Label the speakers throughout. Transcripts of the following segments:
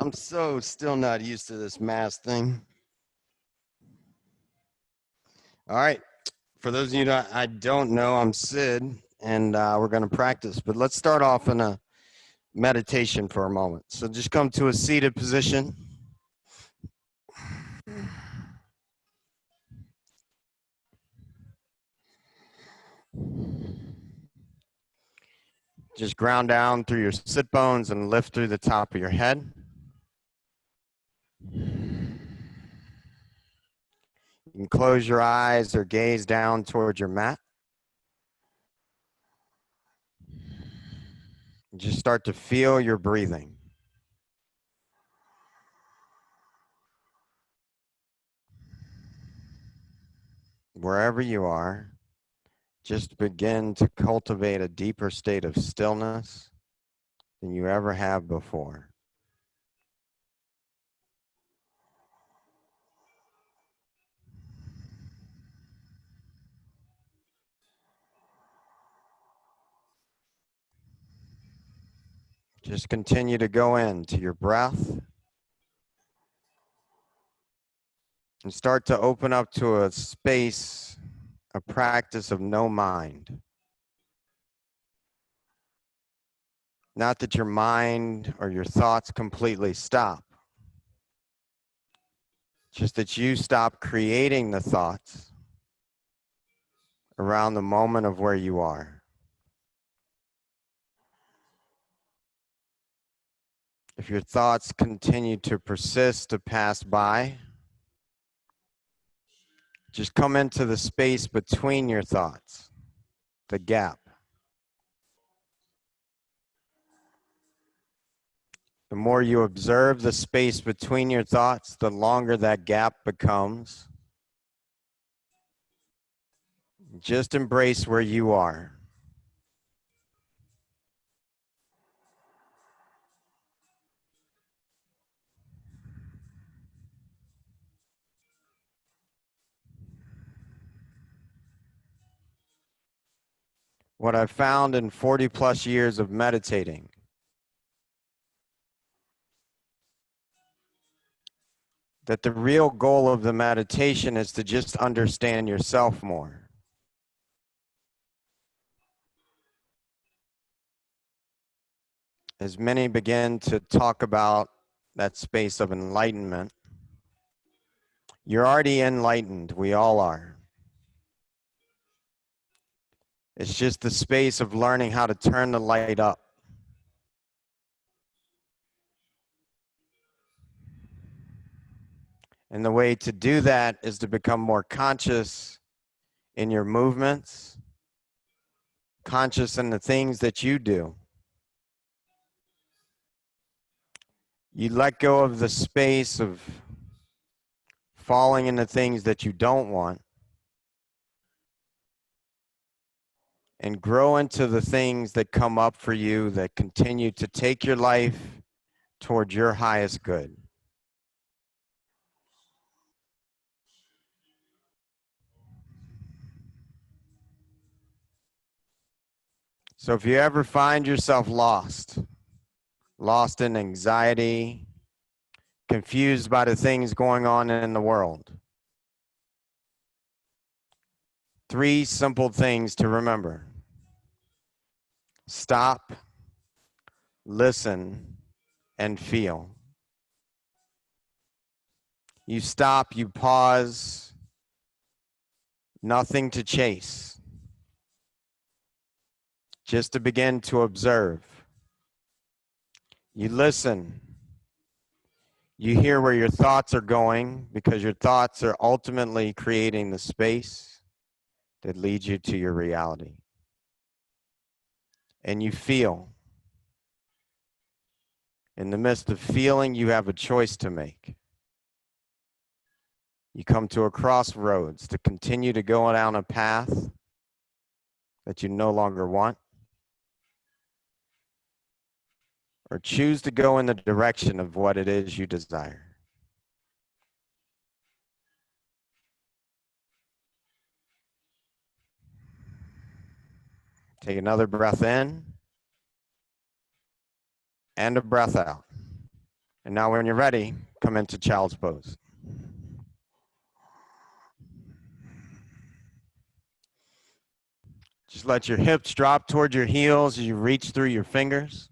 Speaker 1: I'm so still not used to this mask thing. All right. For those of you that I don't know, I'm Sid, and we're going to practice. But let's start off in a meditation for a moment. So just come to a seated position. Just ground down through your sit bones and lift through the top of your head. You can close your eyes or gaze down towards your mat. Just start to feel your breathing. Wherever you are, just begin to cultivate a deeper state of stillness than you ever have before. Just continue to go into your breath and start to open up to a space, a practice of no mind. Not that your mind or your thoughts completely stop, just that you stop creating the thoughts around the moment of where you are. If your thoughts continue to persist to pass by, just come into the space between your thoughts, the gap. The more you observe the space between your thoughts, the longer that gap becomes. Just embrace where you are. What I've found in 40 plus years of meditating that the real goal of the meditation is to just understand yourself more. As many begin to talk about that space of enlightenment, you're already enlightened. We all are. It's just the space of learning how to turn the light up. And the way to do that is to become more conscious in your movements, conscious in the things that you do. You let go of the space of falling into things that you don't want and grow into the things that come up for you that continue to take your life towards your highest good. So if you ever find yourself lost in anxiety, confused by the things going on in the world, 3 simple things to remember. Stop, listen, and feel. You stop, you pause, nothing to chase. Just to begin to observe. You listen. You hear where your thoughts are going because your thoughts are ultimately creating the space that leads you to your reality. And you feel. In the midst of feeling, you have a choice to make. You come to a crossroads to continue to go down a path that you no longer want, or choose to go in the direction of what it is you desire. Take another breath in and a breath out. And now when you're ready, come into child's pose. Just let your hips drop toward your heels as you reach through your fingers.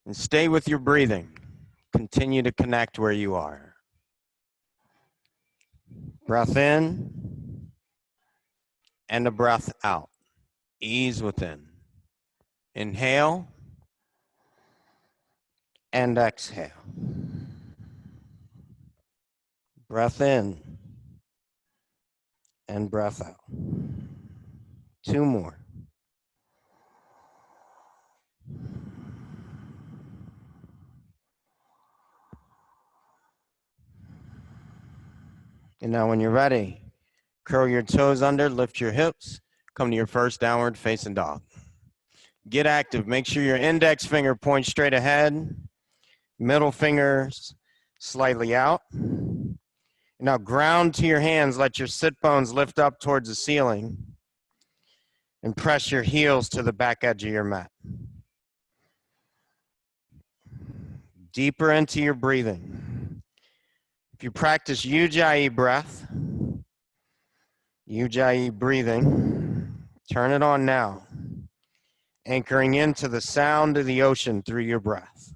Speaker 1: And stay with your breathing. Continue to connect where you are. Breath in and a breath out. Ease within. Inhale and exhale. Breath in and breath out. 2 more. And now when you're ready, curl your toes under, lift your hips, come to your first downward facing dog. Get active. Make sure your index finger points straight ahead, middle fingers slightly out. Now ground to your hands, let your sit bones lift up towards the ceiling, and press your heels to the back edge of your mat. Deeper into your breathing. If you practice Ujjayi breath, Ujjayi breathing, turn it on now, anchoring into the sound of the ocean through your breath.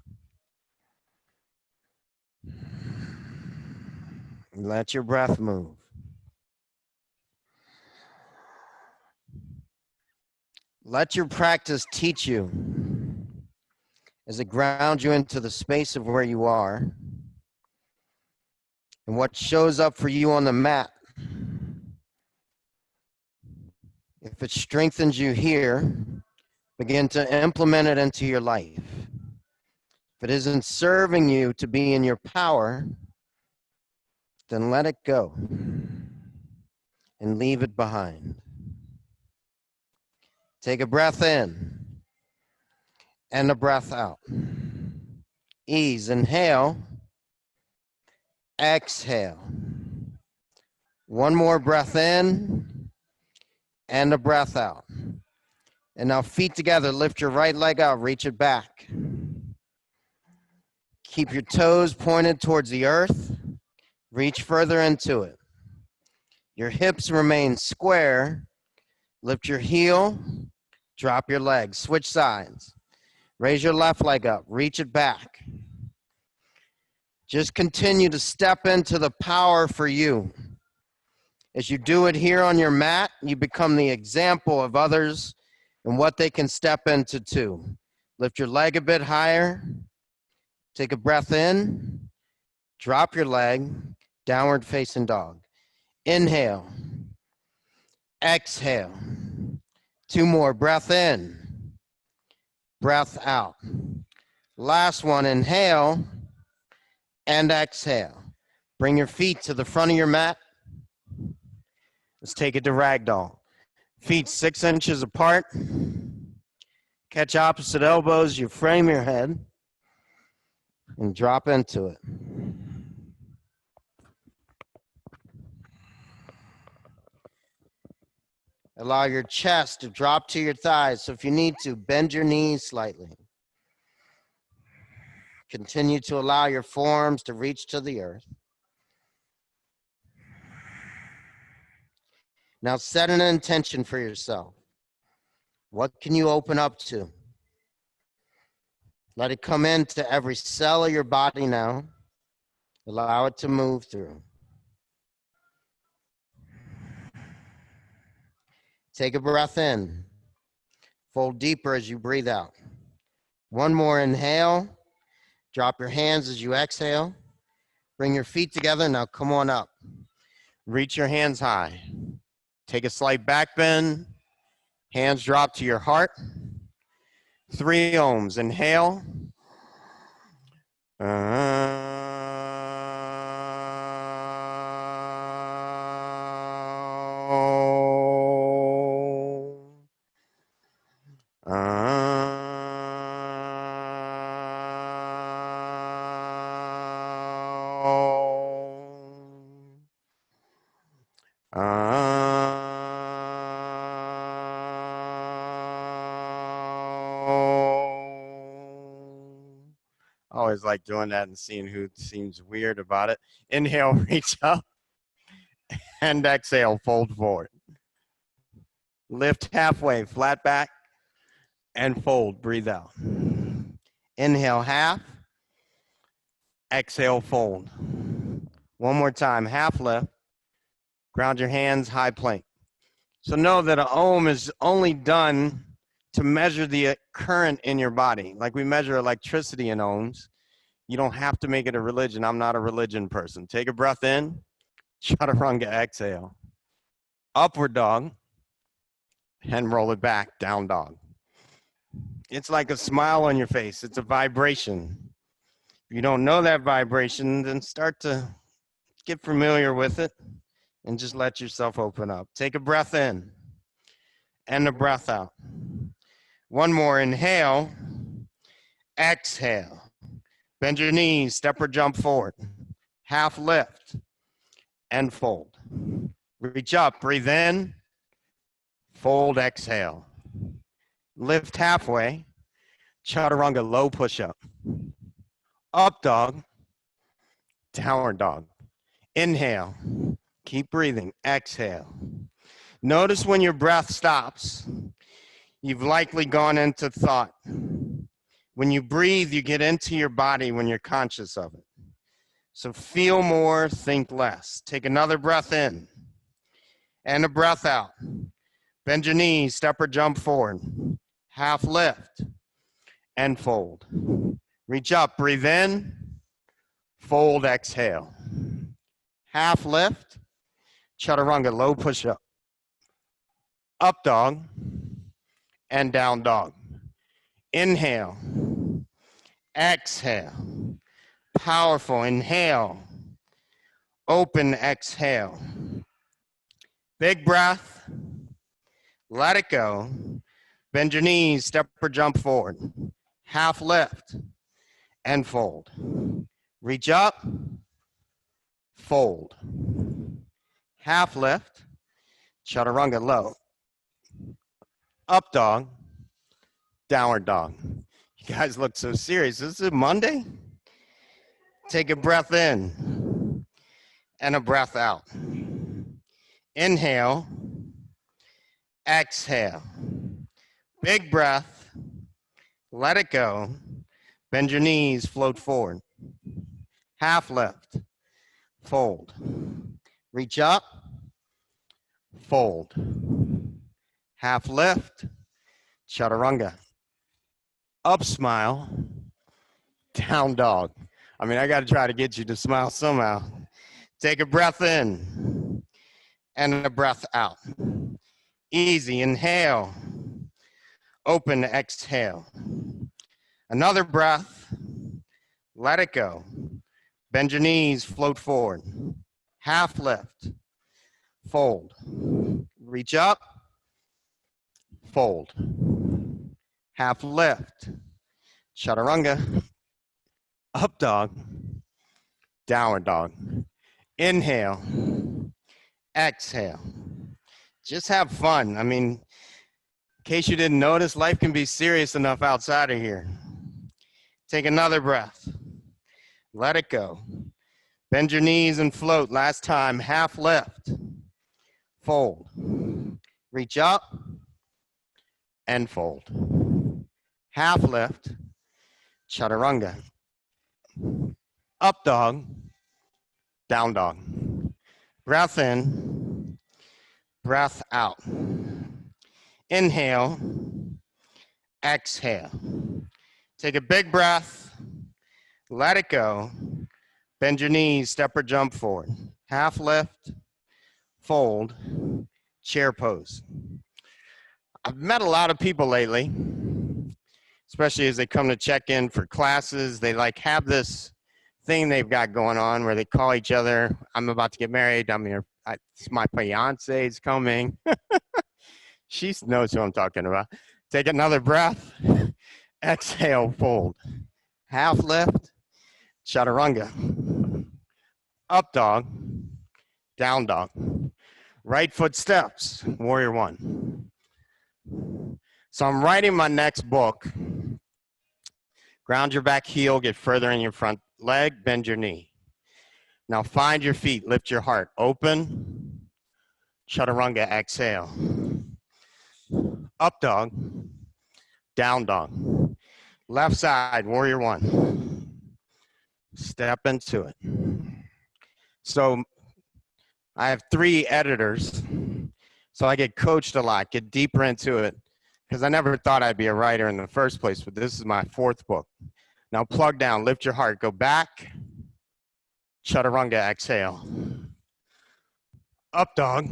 Speaker 1: Let your breath move. Let your practice teach you as it grounds you into the space of where you are and what shows up for you on the mat. If it strengthens you here, begin to implement it into your life. If it isn't serving you to be in your power, then let it go and leave it behind. Take a breath in and a breath out. Ease, inhale, exhale. 1 more breath in and a breath out. And now feet together, lift your right leg out, reach it back. Keep your toes pointed towards the earth. Reach further into it. Your hips remain square. Lift your heel, drop your leg, switch sides. Raise your left leg up, reach it back. Just continue to step into the power for you. As you do it here on your mat, you become the example of others and what they can step into too. Lift your leg a bit higher. Take a breath in. Drop your leg. Downward facing dog. Inhale. Exhale. 2 more. Breath in. Breath out. Last one. Inhale and exhale. Bring your feet to the front of your mat. Let's take it to ragdoll. Feet 6 inches apart. Catch opposite elbows. You frame your head and drop into it. Allow your chest to drop to your thighs. So if you need to, bend your knees slightly. Continue to allow your forearms to reach to the earth. Now set an intention for yourself. What can you open up to? Let it come into every cell of your body now. Allow it to move through. Take a breath in. Fold deeper as you breathe out. 1 more inhale. Drop your hands as you exhale. Bring your feet together. Now come on up. Reach your hands high. Take a slight back bend. Hands drop to your heart. 3 ohms. Inhale. always like doing that and seeing who seems weird about it. Inhale, reach up, and exhale, fold forward. Lift halfway, flat back, and fold. Breathe out. Inhale, half. Exhale, fold. One more time, half lift. Ground your hands, high plank. So know that an ohm is only done to measure the current in your body. Like we measure electricity in ohms. You don't have to make it a religion. I'm not a religion person. Take a breath in, chaturanga, exhale. Upward dog, and roll it back, down dog. It's like a smile on your face. It's a vibration. If you don't know that vibration, then start to get familiar with it and just let yourself open up. Take a breath in and a breath out. One more, inhale, exhale. Bend your knees, step or jump forward. Half lift and fold. Reach up, breathe in, fold, exhale. Lift halfway, chaturanga, low push-up. Up dog, downward dog. Inhale, keep breathing, exhale. Notice when your breath stops, you've likely gone into thought. When you breathe, you get into your body when you're conscious of it. So feel more, think less. Take another breath in and a breath out. Bend your knees, step or jump forward. Half lift and fold. Reach up, breathe in, fold, exhale. Half lift, chaturanga, low push-up. Up dog and down dog. Inhale, exhale. Powerful, inhale, open, exhale. Big breath, let it go. Bend your knees, step or jump forward. Half lift and fold. Reach up, fold. Half lift, chaturanga, low. Up dog, downward dog. You guys look so serious. This is Monday? Take a breath in and a breath out. Inhale, exhale. Big breath, let it go. Bend your knees, float forward. Half lift, fold. Reach up, fold. Half lift, chaturanga. Up smile, down dog. I mean, I got to try to get you to smile somehow. Take a breath in and a breath out. Easy, inhale. Open, exhale. Another breath, let it go. Bend your knees, float forward. Half lift, fold. Reach up, fold. Half lift, chaturanga. Up dog, downward dog. Inhale, exhale. Just have fun. I mean, in case you didn't notice, life can be serious enough outside of here. Take another breath. Let it go. Bend your knees and float. Last time, half lift. Fold. Reach up and fold. Half lift, chaturanga. Up dog, down dog. Breath in, breath out. Inhale, exhale. Take a big breath, let it go. Bend your knees, step or jump forward. Half lift, fold, chair pose. I've met a lot of people lately, especially as they come to check in for classes. They like have this thing they've got going on where they call each other, I'm about to get married, my fiance is coming. She knows who I'm talking about. Take another breath, exhale, fold. Half lift, chaturanga. Up dog, down dog. Right foot steps, warrior one. So I'm writing my next book. Ground your back heel, get further in your front leg, bend your knee. Now find your feet, lift your heart, open, chaturanga, exhale. Up dog, down dog. Left side, warrior one. Step into it. So I have 3 editors, so I get coached a lot, get deeper into it, because I never thought I'd be a writer in the first place, but this is my 4th book. Now plug down, lift your heart, go back, chaturanga, exhale. Up dog,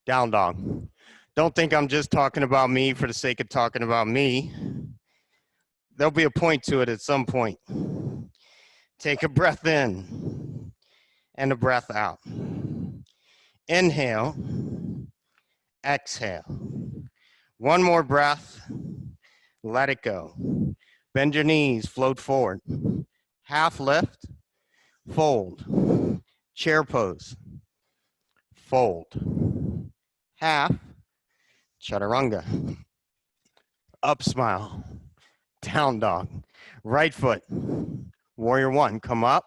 Speaker 1: down dog. Don't think I'm just talking about me for the sake of talking about me. There'll be a point to it at some point. Take a breath in and a breath out. Inhale, exhale. One more breath, let it go. Bend your knees, float forward. Half lift, fold. Chair pose, fold. Half, chaturanga. Up smile, down dog. Right foot, warrior one, come up.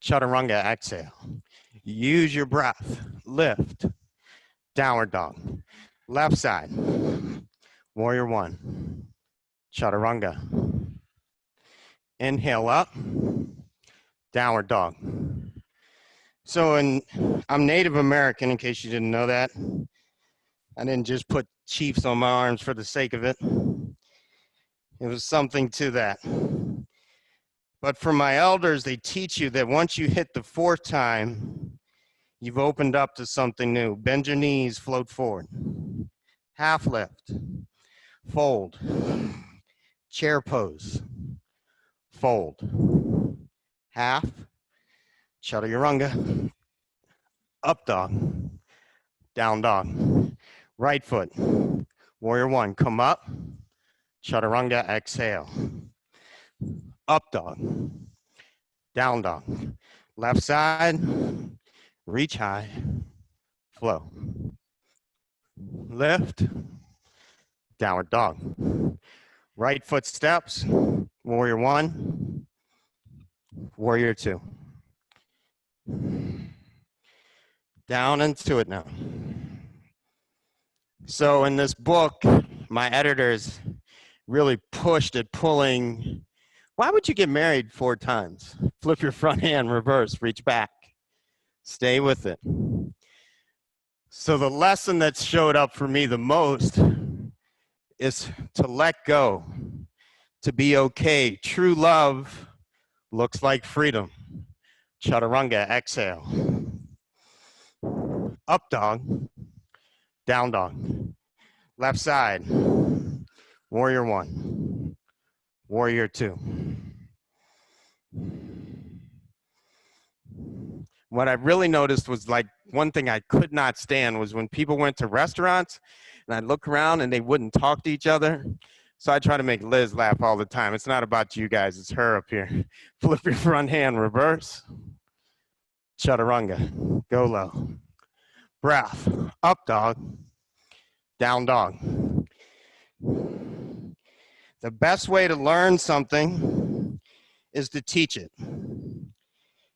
Speaker 1: Chaturanga, exhale. Use your breath, lift, downward dog. Left side, warrior one, chaturanga. Inhale up, downward dog. So I'm Native American, in case you didn't know that. I didn't just put chiefs on my arms for the sake of it. It was something to that. But for my elders, they teach you that once you hit the 4th time, you've opened up to something new. Bend your knees, float forward. Half lift, fold. Chair pose, fold. Half, chaturanga. Up dog, down dog. Right foot, warrior one, come up. Chaturanga, exhale. Up dog, down dog. Left side, reach high, flow. Lift, downward dog. Right foot steps, warrior one, warrior two. Down into it now. So in this book, my editors really pushed at pulling, why would you get married 4 times? Flip your front hand, reverse, reach back. Stay with it. So the lesson that showed up for me the most is to let go, to be okay. True love looks like freedom. Chaturanga, exhale. Up dog, down dog. Left side, warrior one, warrior two. What I really noticed was, like, one thing I could not stand was when people went to restaurants and I'd look around and they wouldn't talk to each other. So I try to make Liz laugh all the time. It's not about you guys, it's her up here. Flip your front hand, reverse. Chaturanga, go low. Breath, up dog, down dog. The best way to learn something is to teach it.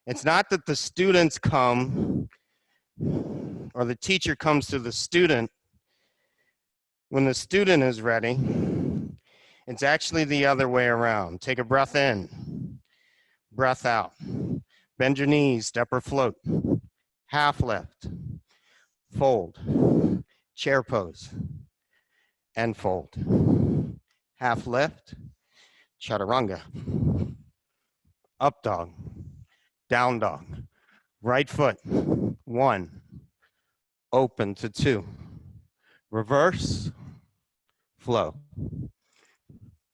Speaker 1: It's not that the students come or the teacher comes to the student when the student is ready. It's actually the other way around. Take a breath in, breath out. Bend your knees, step or float. Half lift, fold, chair pose, and fold. Half lift, chaturanga. Up dog, down dog. Right foot, 1, open to 2. Reverse, flow.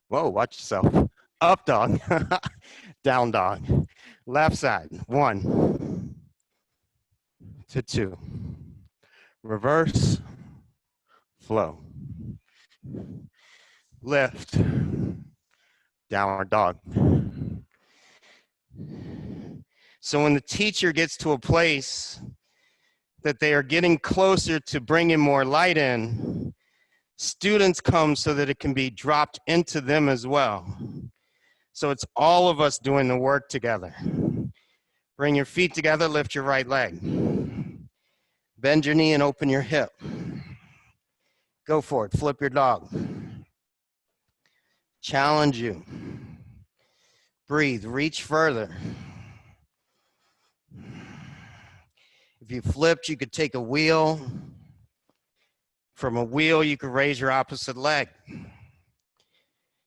Speaker 1: Whoa, watch yourself. Up dog, down dog. Left side, 1 to 2. Reverse, flow. Lift, downward dog. So when the teacher gets to a place that they are getting closer to bringing more light in, Students come so that it can be dropped into them as well. So it's all of us doing the work together. Bring your feet together, lift your right leg. Bend your knee and open your hip. Go for it, flip your dog. Challenge you. Breathe, reach further. If you flipped, you could take a wheel. From a wheel, you could raise your opposite leg.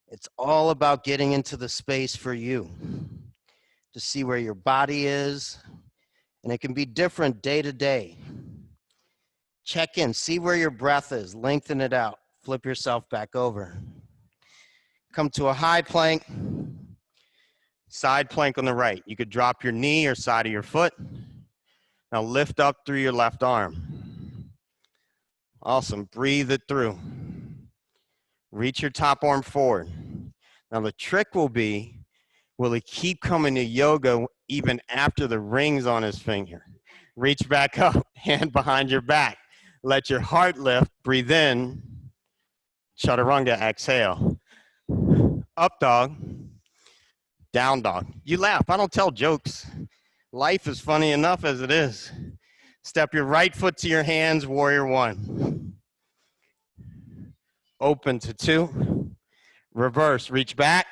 Speaker 1: It's all about getting into the space for you to see where your body is, and it can be different day to day. Check in, see where your breath is, lengthen it out, flip yourself back over. Come to a high plank, side plank on the right. You could drop your knee or side of your foot. Now lift up through your left arm. Awesome, breathe it through. Reach your top arm forward. Now the trick will be, will he keep coming to yoga even after the ring's on his finger? Reach back up, hand behind your back. Let your heart lift, breathe in, chaturanga, exhale. Up dog, down dog. You laugh, I don't tell jokes. Life is funny enough as it is. Step your right foot to your hands, warrior one. Open to two. Reverse, reach back.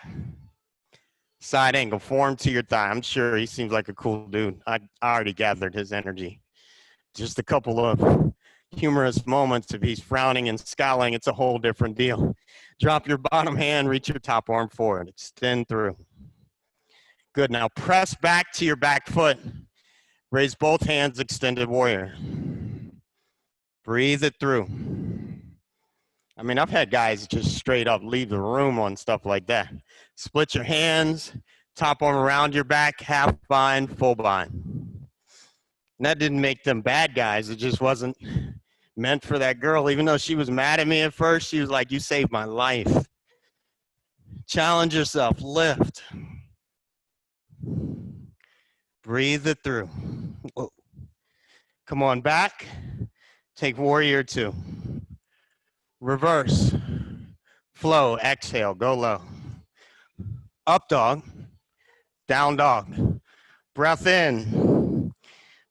Speaker 1: Side angle, form to your thigh. I'm sure he seems like a cool dude. I already gathered his energy. Just a couple of humorous moments. If he's frowning and scowling, it's a whole different deal. Drop your bottom hand, reach your top arm forward. Extend through. Good, now press back to your back foot. Raise both hands, extended warrior. Breathe it through. I mean, I've had guys just straight up leave the room on stuff like that. Split your hands, top arm around your back, half bind, full bind. And that didn't make them bad guys. It just wasn't meant for that girl. Even though she was mad at me at first, she was like, you saved my life. Challenge yourself, lift. Breathe it through. Whoa. Come on back. Take warrior two. Reverse. Flow, exhale, go low. Up dog, down dog. Breath in,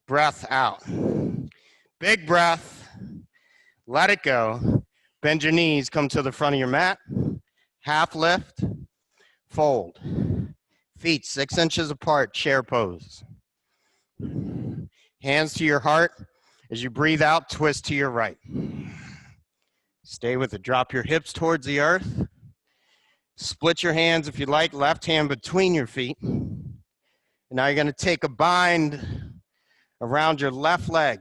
Speaker 1: breath out. Big breath, let it go. Bend your knees, come to the front of your mat. Half lift, fold. Feet 6 inches apart, chair pose. Hands to your heart. As you breathe out, twist to your right. Stay with it. Drop your hips towards the earth. Split your hands if you like, left hand between your feet. And now you're going to take a bind around your left leg.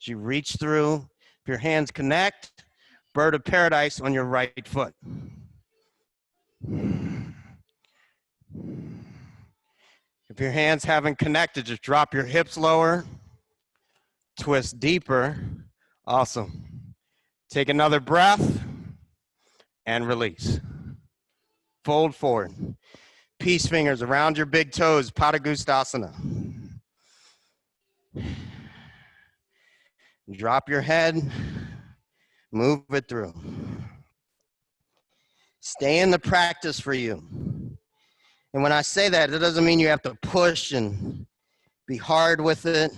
Speaker 1: As you reach through, if your hands connect, bird of paradise on your right foot. If your hands haven't connected, just drop your hips lower, twist deeper. Awesome. Take another breath and release. Fold forward. Peace fingers around your big toes, Padangusthasana. Drop your head, move it through. Stay in the practice for you. And when I say that, it doesn't mean you have to push and be hard with it.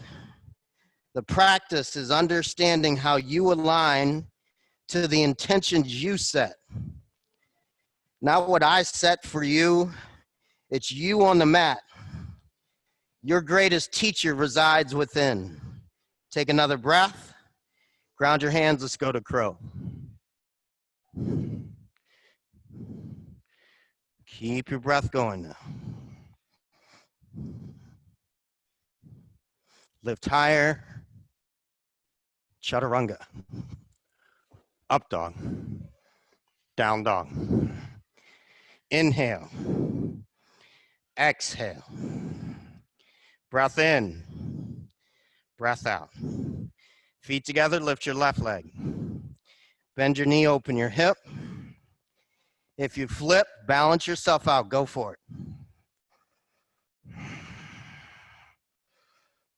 Speaker 1: The practice is understanding how you align to the intentions you set. Not what I set for you, it's you on the mat. Your greatest teacher resides within. Take another breath, ground your hands, let's go to crow. Keep your breath going now. Lift higher, chaturanga. Up dog, down dog. Inhale, exhale. Breath in, breath out. Feet together, lift your left leg. Bend your knee, open your hip. If you flip, balance yourself out, go for it.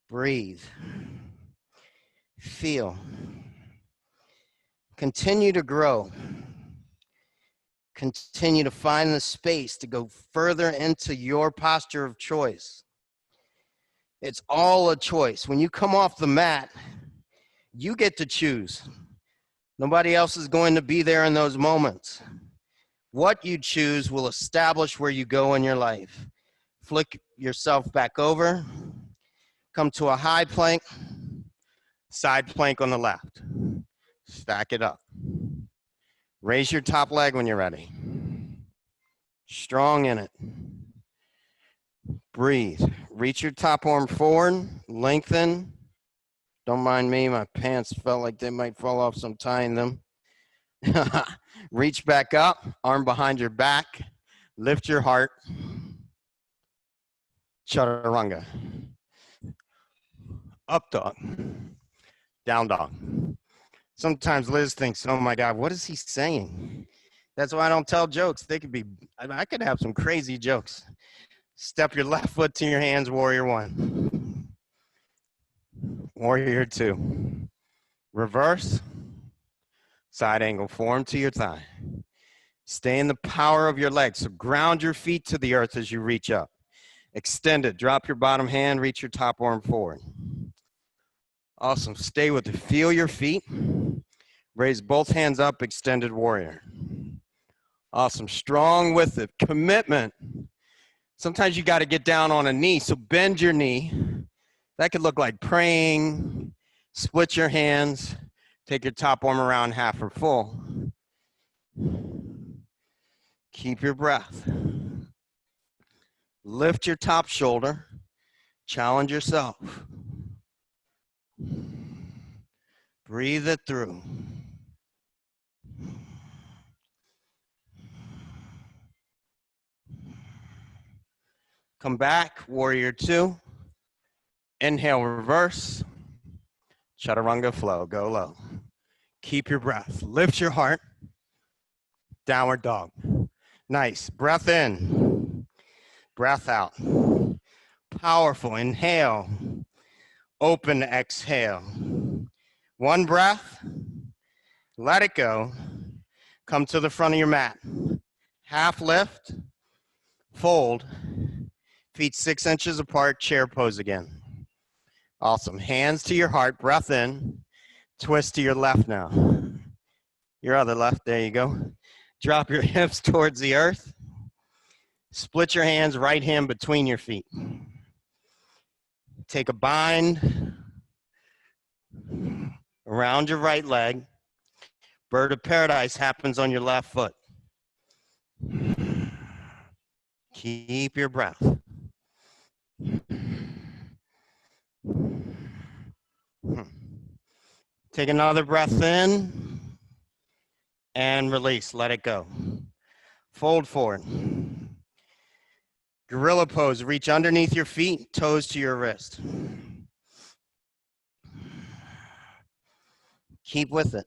Speaker 1: Breathe, feel. Continue to grow. Continue to find the space to go further into your posture of choice. It's all a choice. When you come off the mat, you get to choose. Nobody else is going to be there in those moments. What you choose will establish where you go in your life. Flick yourself back over. Come to a high plank. Side plank on the left. Stack it up. Raise your top leg when you're ready. Strong in it. Breathe. Reach your top arm forward. Lengthen. Don't mind me. My pants felt like they might fall off, so I'm tying them. Reach back up. Arm behind your back. Lift your heart. Chaturanga. Up dog. Down dog. Sometimes Liz thinks, oh my God, what is he saying? That's why I don't tell jokes. They could be, I could have some crazy jokes. Step your left foot to your hands, warrior one. Warrior two. Reverse. Side angle form to your thigh. Stay in the power of your legs. So ground your feet to the earth as you reach up. Extend it. Drop your bottom hand. Reach your top arm forward. Awesome. Stay with it. Feel your feet. Raise both hands up. Extended warrior. Awesome. Strong with it. Commitment. Sometimes you got to get down on a knee. So bend your knee. That could look like praying. Split your hands. Take your top arm around half or full. Keep your breath. Lift your top shoulder. Challenge yourself. Breathe it through. Come back, warrior two. Inhale, reverse. Chaturanga flow, go low. Keep your breath. Lift your heart. Downward dog. Nice. Breath in. Breath out. Powerful. Inhale. Open, exhale. One breath. Let it go. Come to the front of your mat. Half lift. Fold. Feet 6 inches apart. Chair pose again. Awesome. Hands to your heart. Breath in. Twist to your left now. Your other left. There you go. Drop your hips towards the earth. Split your hands, right hand between your feet. Take a bind around your right leg. Bird of paradise happens on your left foot. Keep your breath. Take another breath in and release. Let it go. Fold forward. Gorilla pose. Reach underneath your feet, toes to your wrist. Keep with it.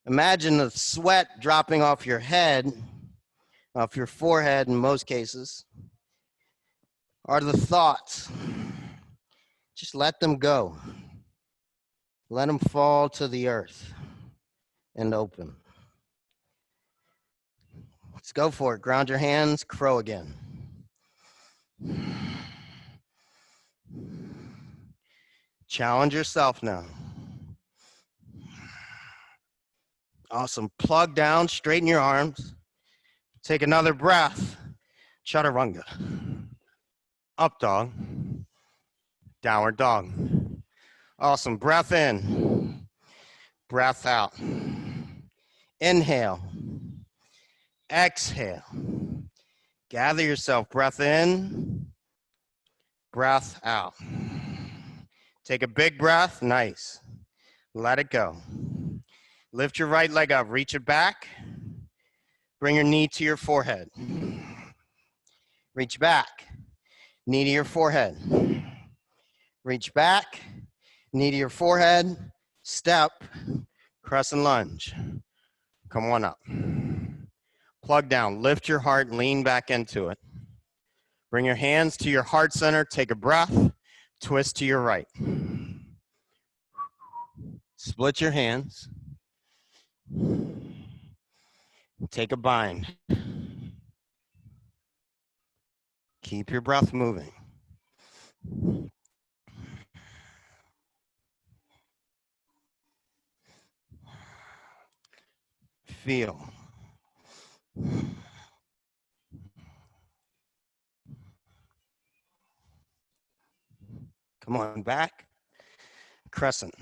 Speaker 1: Imagine the sweat dropping off your head, off your forehead in most cases, are the thoughts. Just let them go. Let them fall to the earth and open. Let's go for it. Ground your hands, crow again. Challenge yourself now. Awesome. Plug down, straighten your arms. Take another breath. Chaturanga. Up dog. Downward dog. Awesome. Breath in. Breath out. Inhale. Exhale. Gather yourself. Breath in. Breath out. Take a big breath. Nice. Let it go. Lift your right leg up. Reach it back. Bring your knee to your forehead. Reach back. Knee to your forehead. Reach back. Knee to your forehead. Step. Crescent lunge. Come on up. Plug down. Lift your heart. Lean back into it. Bring your hands to your heart center. Take a breath. Twist to your right. Split your hands. Take a bind. Keep your breath moving. Feel. Come on, back. Crescent.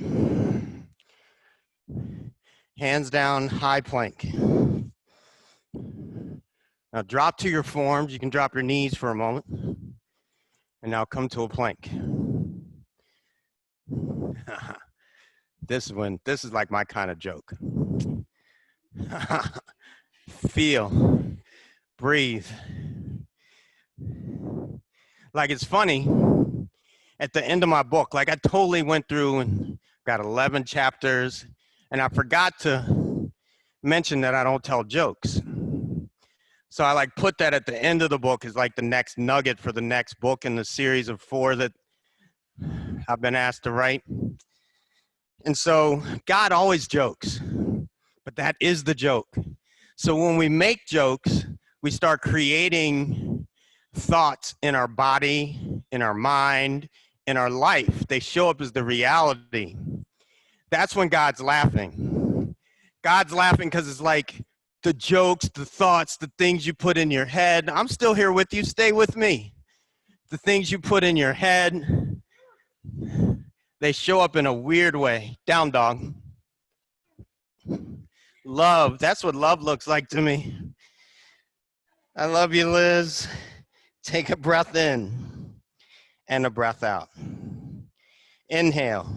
Speaker 1: Hands down, high plank. Now drop to your forms. You can drop your knees for a moment. And now come to a plank. This is like my kind of joke. Feel, breathe. Like it's funny, at the end of my book, like I totally went through and got 11 chapters, and I forgot to mention that I don't tell jokes. So I like put that at the end of the book as like the next nugget for the next book in the series of 4 that I've been asked to write. And so God always jokes, but that is the joke. So when we make jokes, we start creating thoughts in our body, in our mind, in our life. They show up as the reality. That's when God's laughing. God's laughing because it's like the jokes, the thoughts, the things you put in your head. I'm still here with you. Stay with me. The things you put in your head, they show up in a weird way. Down dog. Love. That's what love looks like to me. I love you, Liz. Take a breath in and a breath out. Inhale.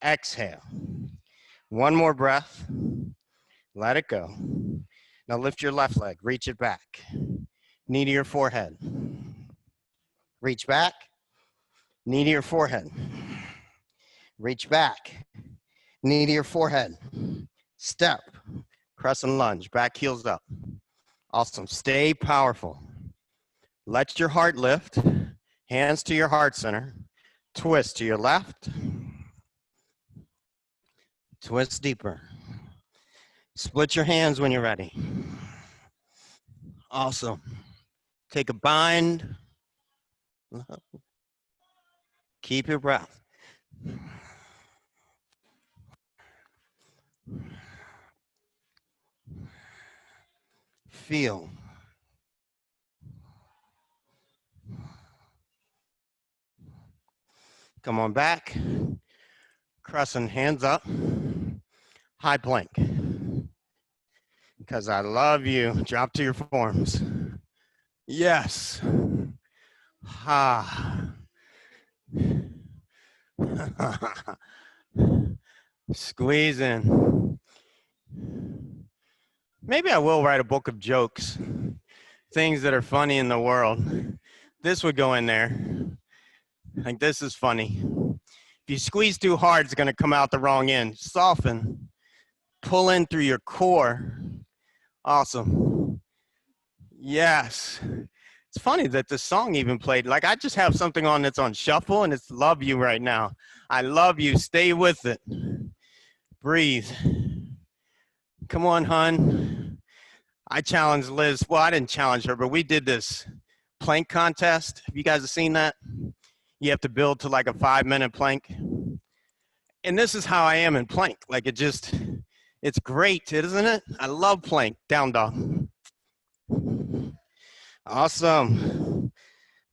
Speaker 1: Exhale. One more breath. Let it go. Now lift your left leg. Reach it back. Knee to your forehead. Reach back. Knee to your forehead. Reach back. Knee to your forehead. Step. Crescent lunge. Back heels up. Awesome. Stay powerful. Let your heart lift. Hands to your heart center. Twist to your left. Twist deeper. Split your hands when you're ready. Awesome. Take a bind. Keep your breath. Feel. Come on back. Crescent, hands up. High plank. Because I love you. Drop to your forms. Yes. Ha. Squeeze in. Maybe I will write a book of jokes. Things that are funny in the world. This would go in there. Like, this is funny. If you squeeze too hard, it's going to come out the wrong end. Soften. Pull in through your core. Awesome. Yes. It's funny that this song even played. Like, I just have something on that's on shuffle, and it's Love You right now. I love you. Stay with it. Breathe. Come on, hun. I challenged Liz. Well, I didn't challenge her, but we did this plank contest. Have you guys seen that? You have to build to like a 5-minute plank. And this is how I am in plank. Like, it's great, isn't it? I love plank. Down dog. Awesome.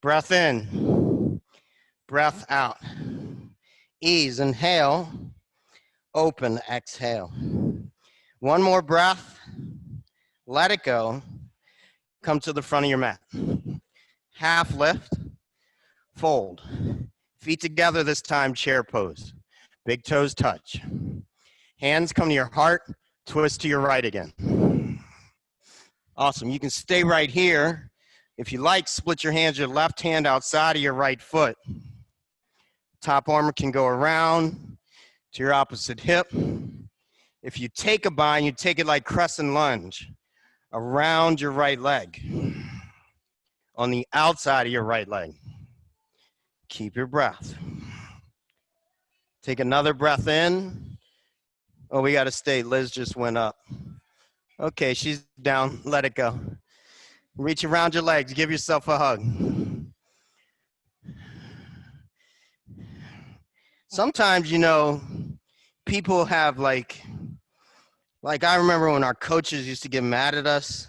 Speaker 1: Breath in. Breath out. Ease. Inhale. Open. Exhale. One more breath. Let it go. Come to the front of your mat. Half lift. Fold. Feet together this time, chair pose. Big toes touch. Hands come to your heart. Twist to your right again. Awesome. You can stay right here. If you like, split your hands, your left hand outside of your right foot. Top arm can go around to your opposite hip. If you take a bind, you take it like crescent lunge around your right leg, on the outside of your right leg. Keep your breath. Take another breath in Oh, we got to stay. Liz just went up. Okay, she's down. Let it go. Reach around your legs. Give yourself a hug. Sometimes, people have like I remember when our coaches used to get mad at us.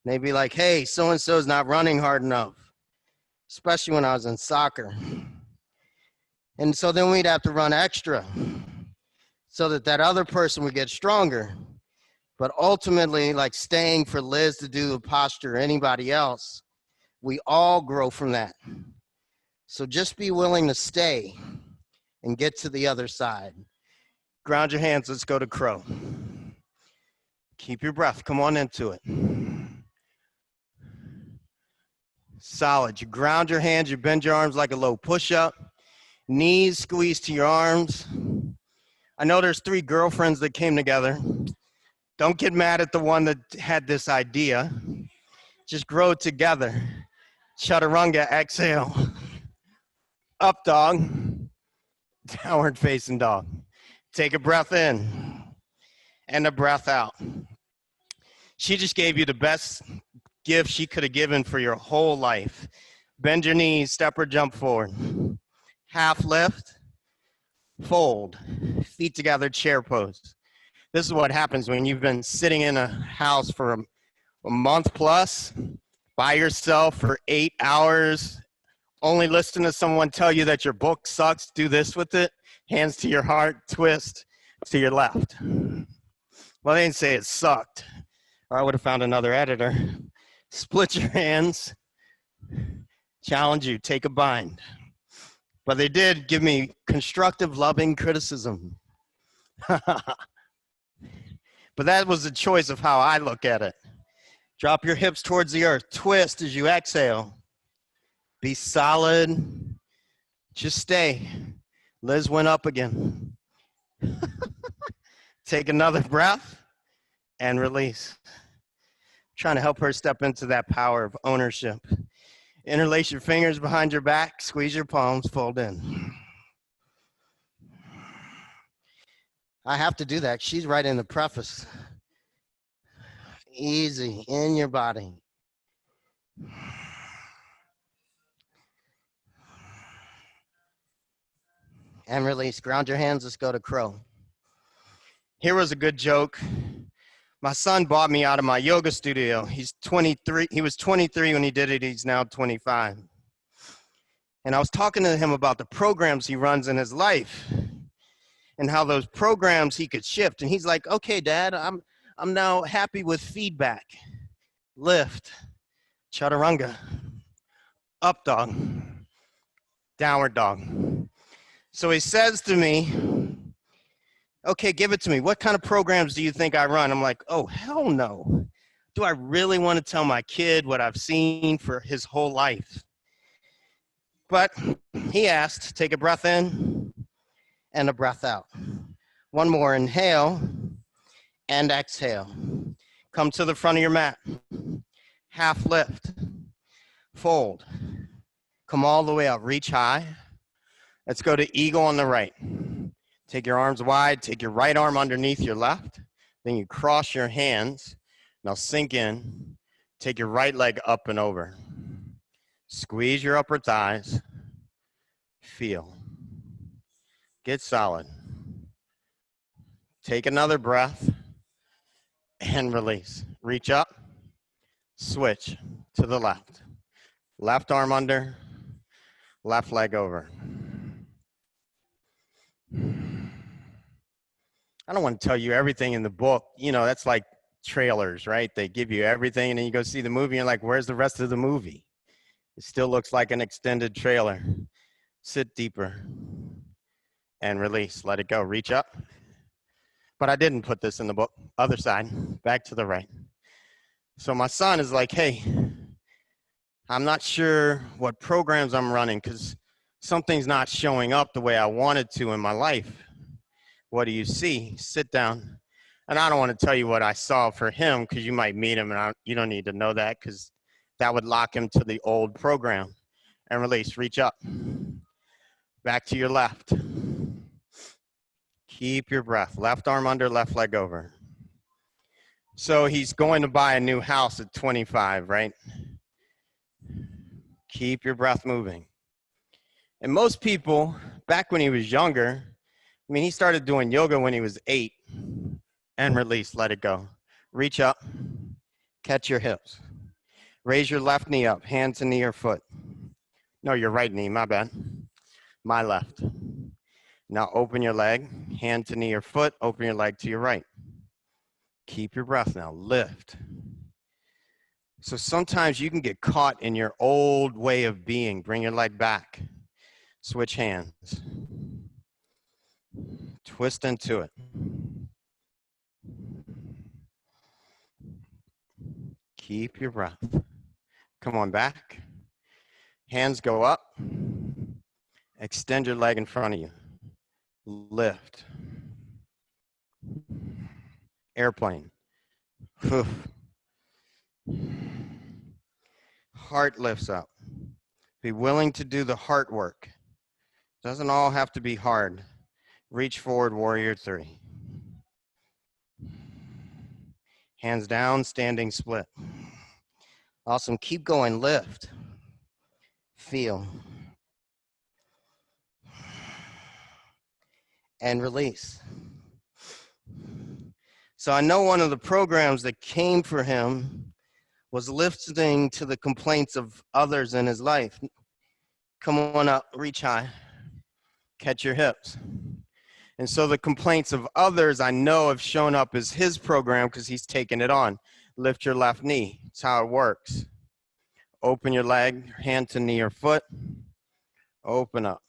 Speaker 1: They'd be like, hey, so-and-so's not running hard enough, especially when I was in soccer. And so then we'd have to run extra so that that other person would get stronger. But ultimately, like staying for Liz to do the posture or anybody else, we all grow from that. So just be willing to stay and get to the other side. Ground your hands. Let's go to crow. Keep your breath. Come on into it. Solid. You ground your hands. You bend your arms like a low push-up. Knees squeeze to your arms. I know there's 3 girlfriends that came together. Don't get mad at the one that had this idea. Just grow together. Chaturanga, exhale. Up dog. Downward facing dog. Take a breath in and a breath out. She just gave you the best gift she could have given for your whole life. Bend your knees, step or jump forward. Half lift, fold. Feet together, chair pose. This is what happens when you've been sitting in a house for a month plus by yourself for 8 hours, only listening to someone tell you that your book sucks. Do this with it. Hands to your heart, twist to your left. Well, they didn't say it sucked, or I would have found another editor. Split your hands. Challenge you. Take a bind. But they did give me constructive, loving criticism. But that was the choice of how I look at it. Drop your hips towards the earth. Twist as you exhale. Be solid. Just stay. Liz went up again. Take another breath and release. Trying to help her step into that power of ownership. Interlace your fingers behind your back. Squeeze your palms. Fold in. I have to do that. She's right in the preface. Easy in your body. And release. Ground your hands. Let's go to crow. Here was a good joke. My son bought me out of my yoga studio. He's 23. He was 23 when he did it. He's now 25. And I was talking to him about the programs he runs in his life and how those programs he could shift. And he's like, okay, Dad, I'm now happy with feedback. Lift, chaturanga, up dog, downward dog. So he says to me, okay, give it to me. What kind of programs do you think I run? I'm like, oh, hell no. Do I really want to tell my kid what I've seen for his whole life? But he asked, take a breath in and a breath out. One more, inhale and exhale. Come to the front of your mat. Half lift, fold. Come all the way up, reach high. Let's go to eagle on the right. Take your arms wide, take your right arm underneath your left. Then you cross your hands. Now sink in. Take your right leg up and over. Squeeze your upper thighs. Feel. Get solid. Take another breath and release. Reach up, switch to the left. Left arm under, left leg over. I don't want to tell you everything in the book. You know, that's like trailers, right? They give you everything and then you go see the movie and you're like, where's the rest of the movie? It still looks like an extended trailer. Sit deeper and release. Let it go. Reach up. But I didn't put this in the book. Other side, back to the right. So my son is like, hey, I'm not sure what programs I'm running because something's not showing up the way I wanted to in my life. What do you see? Sit down. And I don't want to tell you what I saw for him because you might meet him and you don't need to know that because that would lock him to the old program. And release. Reach up. Back to your left. Keep your breath. Left arm under, left leg over. So he's going to buy a new house at 25, right? Keep your breath moving. And most people, back when he was younger, I mean, he started doing yoga when he was 8, and release, let it go. Reach up, catch your hips. Raise your left knee up, hand to knee or foot. No, your right knee, my bad. My left. Now open your leg, hand to knee or foot, open your leg to your right. Keep your breath now, lift. So sometimes you can get caught in your old way of being. Bring your leg back. Switch hands. Twist into it. Keep your breath. Come on back. Hands go up. Extend your leg in front of you. Lift. Airplane. Heart lifts up. Be willing to do the heart work. Doesn't all have to be hard. Reach forward, warrior 3. Hands down, standing split. Awesome, keep going, lift. Feel. And release. So I know one of the programs that came for him was listening to the complaints of others in his life. Come on up, reach high, catch your hips. And so the complaints of others I know have shown up as his program because he's taken it on. Lift your left knee, that's how it works. Open your leg, hand to knee or foot, open up.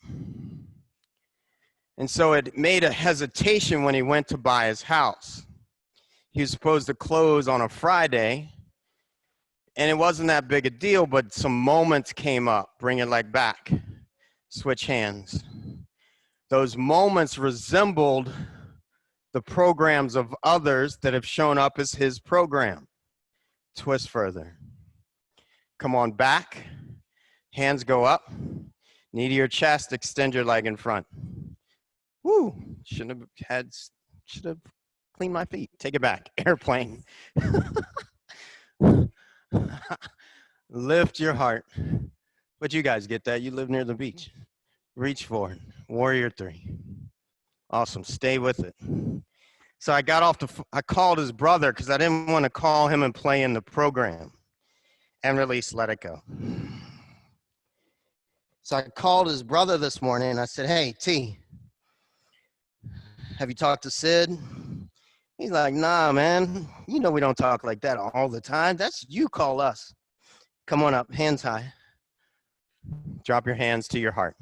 Speaker 1: And so it made a hesitation when he went to buy his house. He was supposed to close on a Friday, and it wasn't that big a deal, but some moments came up. Bring your leg back, switch hands. Those moments resembled the programs of others that have shown up as his program. Twist further. Come on back, hands go up, knee to your chest, extend your leg in front. Woo, should have cleaned my feet. Take it back, airplane. Lift your heart. But you guys get that, you live near the beach. Reach forward, warrior 3. Awesome, stay with it. So I got off I called his brother because I didn't want to call him and play in the program. And release, let it go. So I called his brother this morning and I said, hey, T, have you talked to Sid? He's like, nah, man, you know we don't talk like that all the time. That's you call us. Come on up, hands high. Drop your hands to your heart.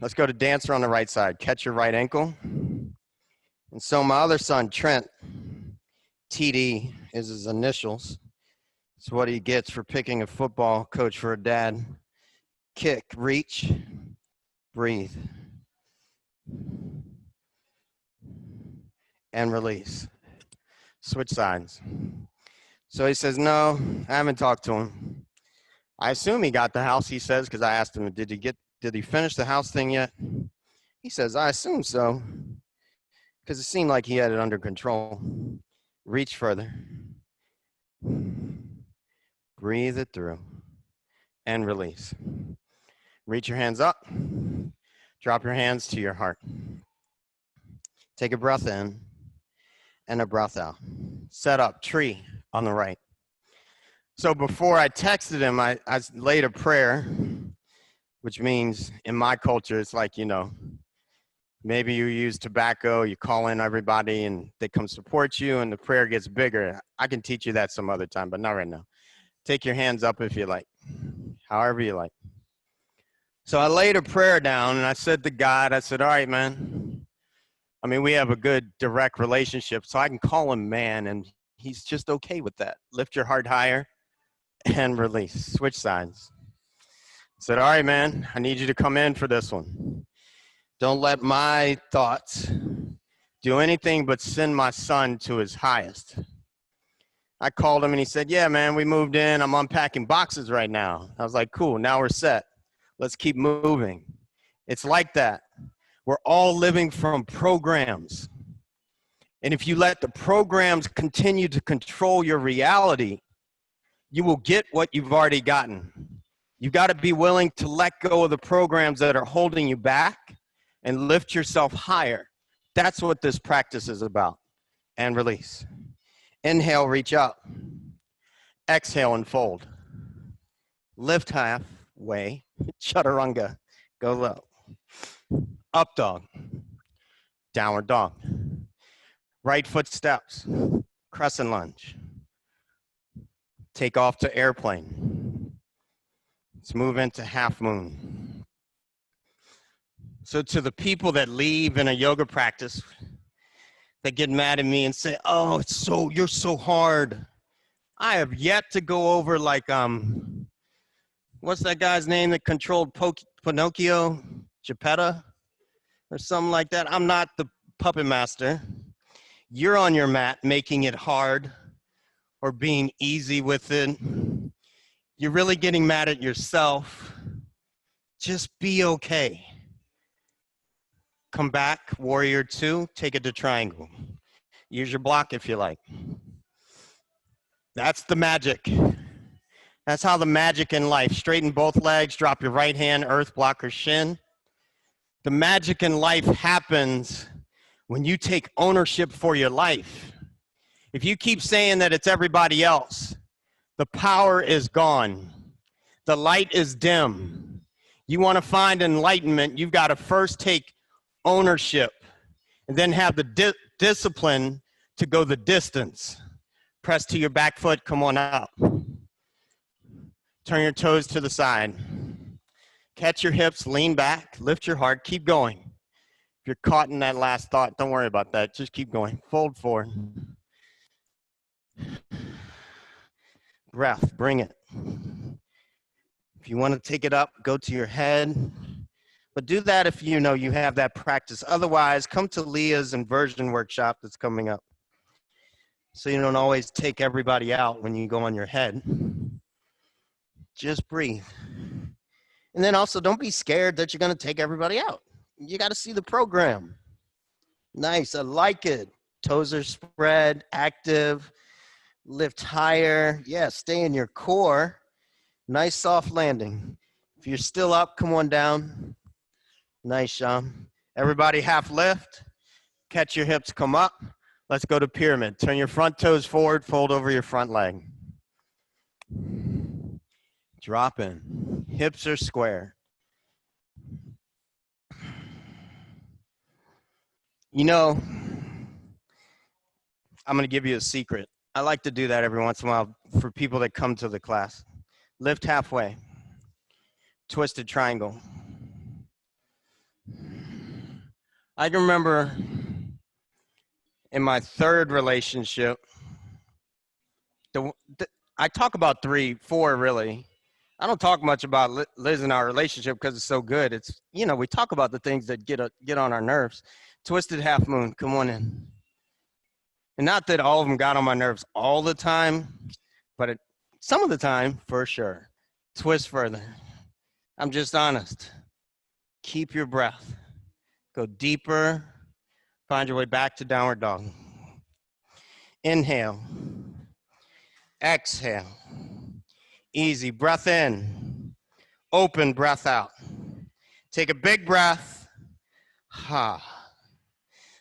Speaker 1: Let's go to dancer on the right side. Catch your right ankle. And so my other son, Trent, TD is his initials. It's what he gets for picking a football coach for a dad. Kick, reach, breathe. And release. Switch sides. So he says, no, I haven't talked to him. I assume he got the house, he says, because I asked him, did he finish the house thing yet? He says, I assume so, because it seemed like he had it under control. Reach further. Breathe it through and release. Reach your hands up. Drop your hands to your heart. Take a breath in and a breath out. Set up, tree on the right. So before I texted him, I laid a prayer, which means in my culture, it's like, you know, maybe you use tobacco, you call in everybody and they come support you and the prayer gets bigger. I can teach you that some other time, but not right now. Take your hands up if you like, however you like. So I laid a prayer down and I said to God, I said, all right, man. I mean, we have a good direct relationship, so I can call him man and he's just okay with that. Lift your heart higher and release. Switch sides. I said, all right, man, I need you to come in for this one. Don't let my thoughts do anything but send my son to his highest. I called him and he said, yeah, man, we moved in. I'm unpacking boxes right now. I was like, cool, now we're set. Let's keep moving. It's like that. We're all living from programs. And if you let the programs continue to control your reality, you will get what you've already gotten. You've got to be willing to let go of the programs that are holding you back and lift yourself higher. That's what this practice is about. And release. Inhale, reach up. Exhale and fold. Lift halfway. Chaturanga. Go low. Up dog. Downward dog. Right foot steps. Crescent lunge. Take off to airplane. Let's move into half moon. So to the people that leave in a yoga practice, that get mad at me and say, oh, you're so hard. I have yet to go over like, what's that guy's name that controlled Pinocchio? Geppetto or something like that. I'm not the puppet master. You're on your mat making it hard or being easy with it. You're really getting mad at yourself. Just be okay. Come back, warrior 2, take it to triangle. Use your block if you like. That's the magic. That's how the magic in life. Straighten both legs, drop your right hand, earth, block, or shin. The magic in life happens when you take ownership for your life. If you keep saying that it's everybody else, the power is gone. The light is dim. You want to find enlightenment, you've got to first take ownership and then have the discipline to go the distance. Press to your back foot, come on up. Turn your toes to the side. Catch your hips, lean back, lift your heart, keep going. If you're caught in that last thought, don't worry about that, just keep going. Fold forward. Breath, bring it. If you want to take it up, go to your head. But do that if you know you have that practice. Otherwise, come to Leah's inversion workshop that's coming up. So you don't always take everybody out when you go on your head. Just breathe. And then also don't be scared that you're going to take everybody out. You got to see the program. Nice, I like it. Toes are spread, active, lift higher. Yeah, stay in your core. Nice soft landing. If you're still up, come on down. Nice, Sean. Everybody half lift. Catch your hips, come up. Let's go to pyramid. Turn your front toes forward, fold over your front leg. Drop in. Hips are square. You know, I'm going to give you a secret. I like to do that every once in a while for people that come to the class. Lift halfway. Twisted triangle. I can remember in my third relationship, I talk about 3, 4 really. I don't talk much about Liz and our relationship because it's so good. It's, you know, we talk about the things that get on our nerves. Twisted half moon, come on in. And not that all of them got on my nerves all the time, but some of the time, for sure. Twist further. I'm just honest. Keep your breath. Go deeper. Find your way back to downward dog. Inhale. Exhale. Easy. Breath in. Open. Breath out. Take a big breath. Ha.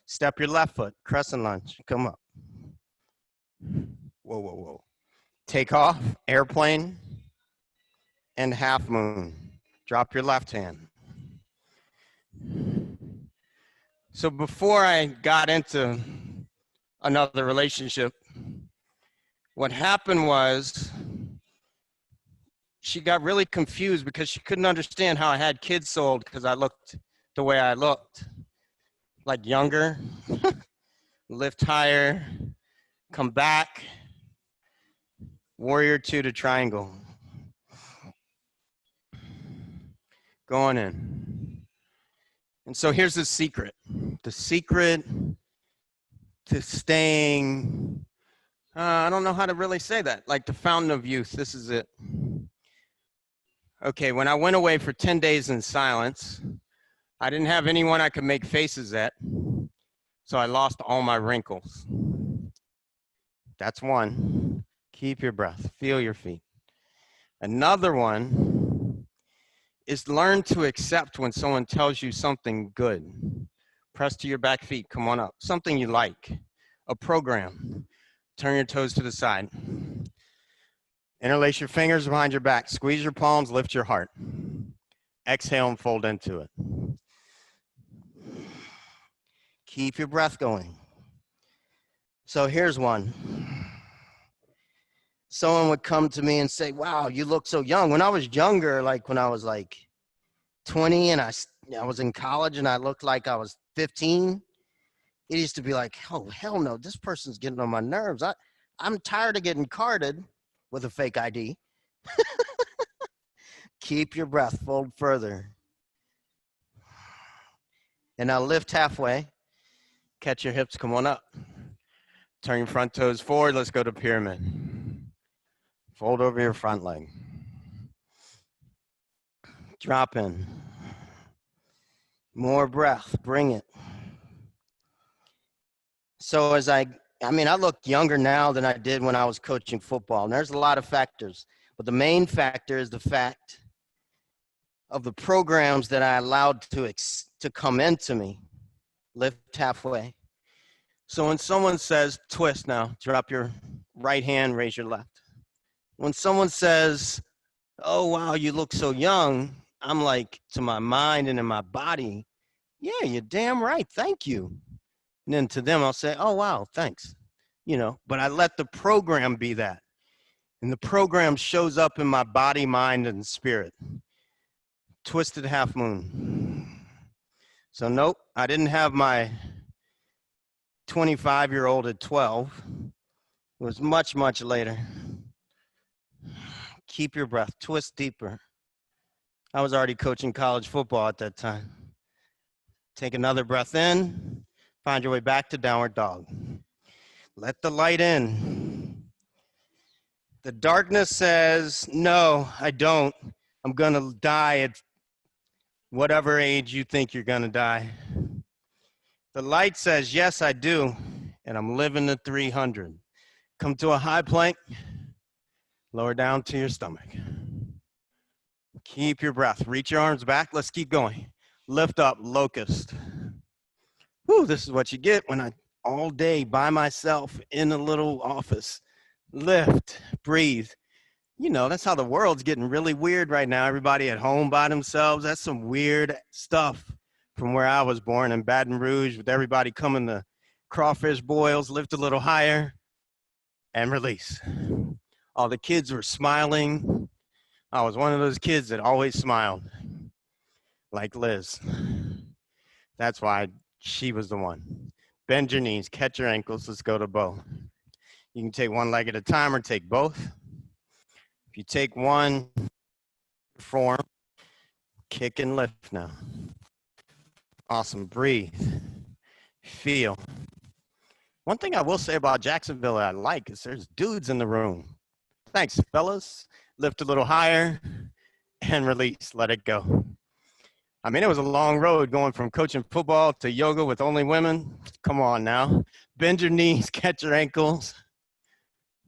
Speaker 1: Step your left foot. Crescent lunge. Come up. Whoa, whoa, whoa. Take off. Airplane. And half moon. Drop your left hand. So before I got into another relationship, what happened was she got really confused because she couldn't understand how I had kids so old because I looked the way I looked. Like younger, lift higher, come back, warrior 2 to triangle. Going in. And so here's the secret. The secret to staying, I don't know how to really say that, like the fountain of youth, this is it. Okay, when I went away for 10 days in silence, I didn't have anyone I could make faces at, so I lost all my wrinkles. That's one. Keep your breath. Feel your feet. Another one is learn to accept when someone tells you something good. Press to your back feet. Come on up. Something you like. A program. Turn your toes to the side. Interlace your fingers behind your back. Squeeze your palms. Lift your heart. Exhale and fold into it. Keep your breath going. So here's one. Someone would come to me and say, wow, you look so young. When I was younger, like when I was like 20 and I was in college and I looked like I was 15, it used to be like, oh, hell no, this person's getting on my nerves. I'm tired of getting carded with a fake ID. Keep your breath, fold further. And now lift halfway. Catch your hips, come on up. Turn your front toes forward. Let's go to pyramid. Fold over your front leg. Drop in. More breath, bring it. So as I look younger now than I did when I was coaching football. And there's a lot of factors, but the main factor is the fact of the programs that I allowed to come into me. Lift halfway. So when someone says, twist now, drop your right hand, raise your left. When someone says, oh, wow, you look so young, I'm like, to my mind and in my body, yeah, you're damn right, thank you. And then to them, I'll say, oh, wow, thanks. But I let the program be that. And the program shows up in my body, mind, and spirit. Twisted half moon. So nope, I didn't have my 25-year-old at 12. It was much, much later. Keep your breath, twist deeper. I was already coaching college football at that time. Take another breath in, find your way back to downward dog. Let the light in. The darkness says, no, I don't. I'm gonna die at whatever age you think you're gonna die. The light says, yes, I do, and I'm living to 300. Come to a high plank, lower down to your stomach. Keep your breath. Reach your arms back. Let's keep going. Lift up, locust. Whew, this is what you get when I all day by myself in a little office. Lift, breathe. That's how the world's getting really weird right now. Everybody at home by themselves. That's some weird stuff from where I was born in Baton Rouge, with everybody coming to crawfish boils, lift a little higher, and release. All the kids were smiling. I was one of those kids that always smiled, like Liz. That's why she was the one. Bend your knees, catch your ankles. Let's go to bow. You can take one leg at a time or take both. If you take one form, kick and lift now. Awesome. Breathe. Feel. One thing I will say about Jacksonville that I like is there's dudes in the room. Thanks, fellas. Lift a little higher and release. Let it go. It was a long road going from coaching football to yoga with only women. Come on now. Bend your knees, catch your ankles.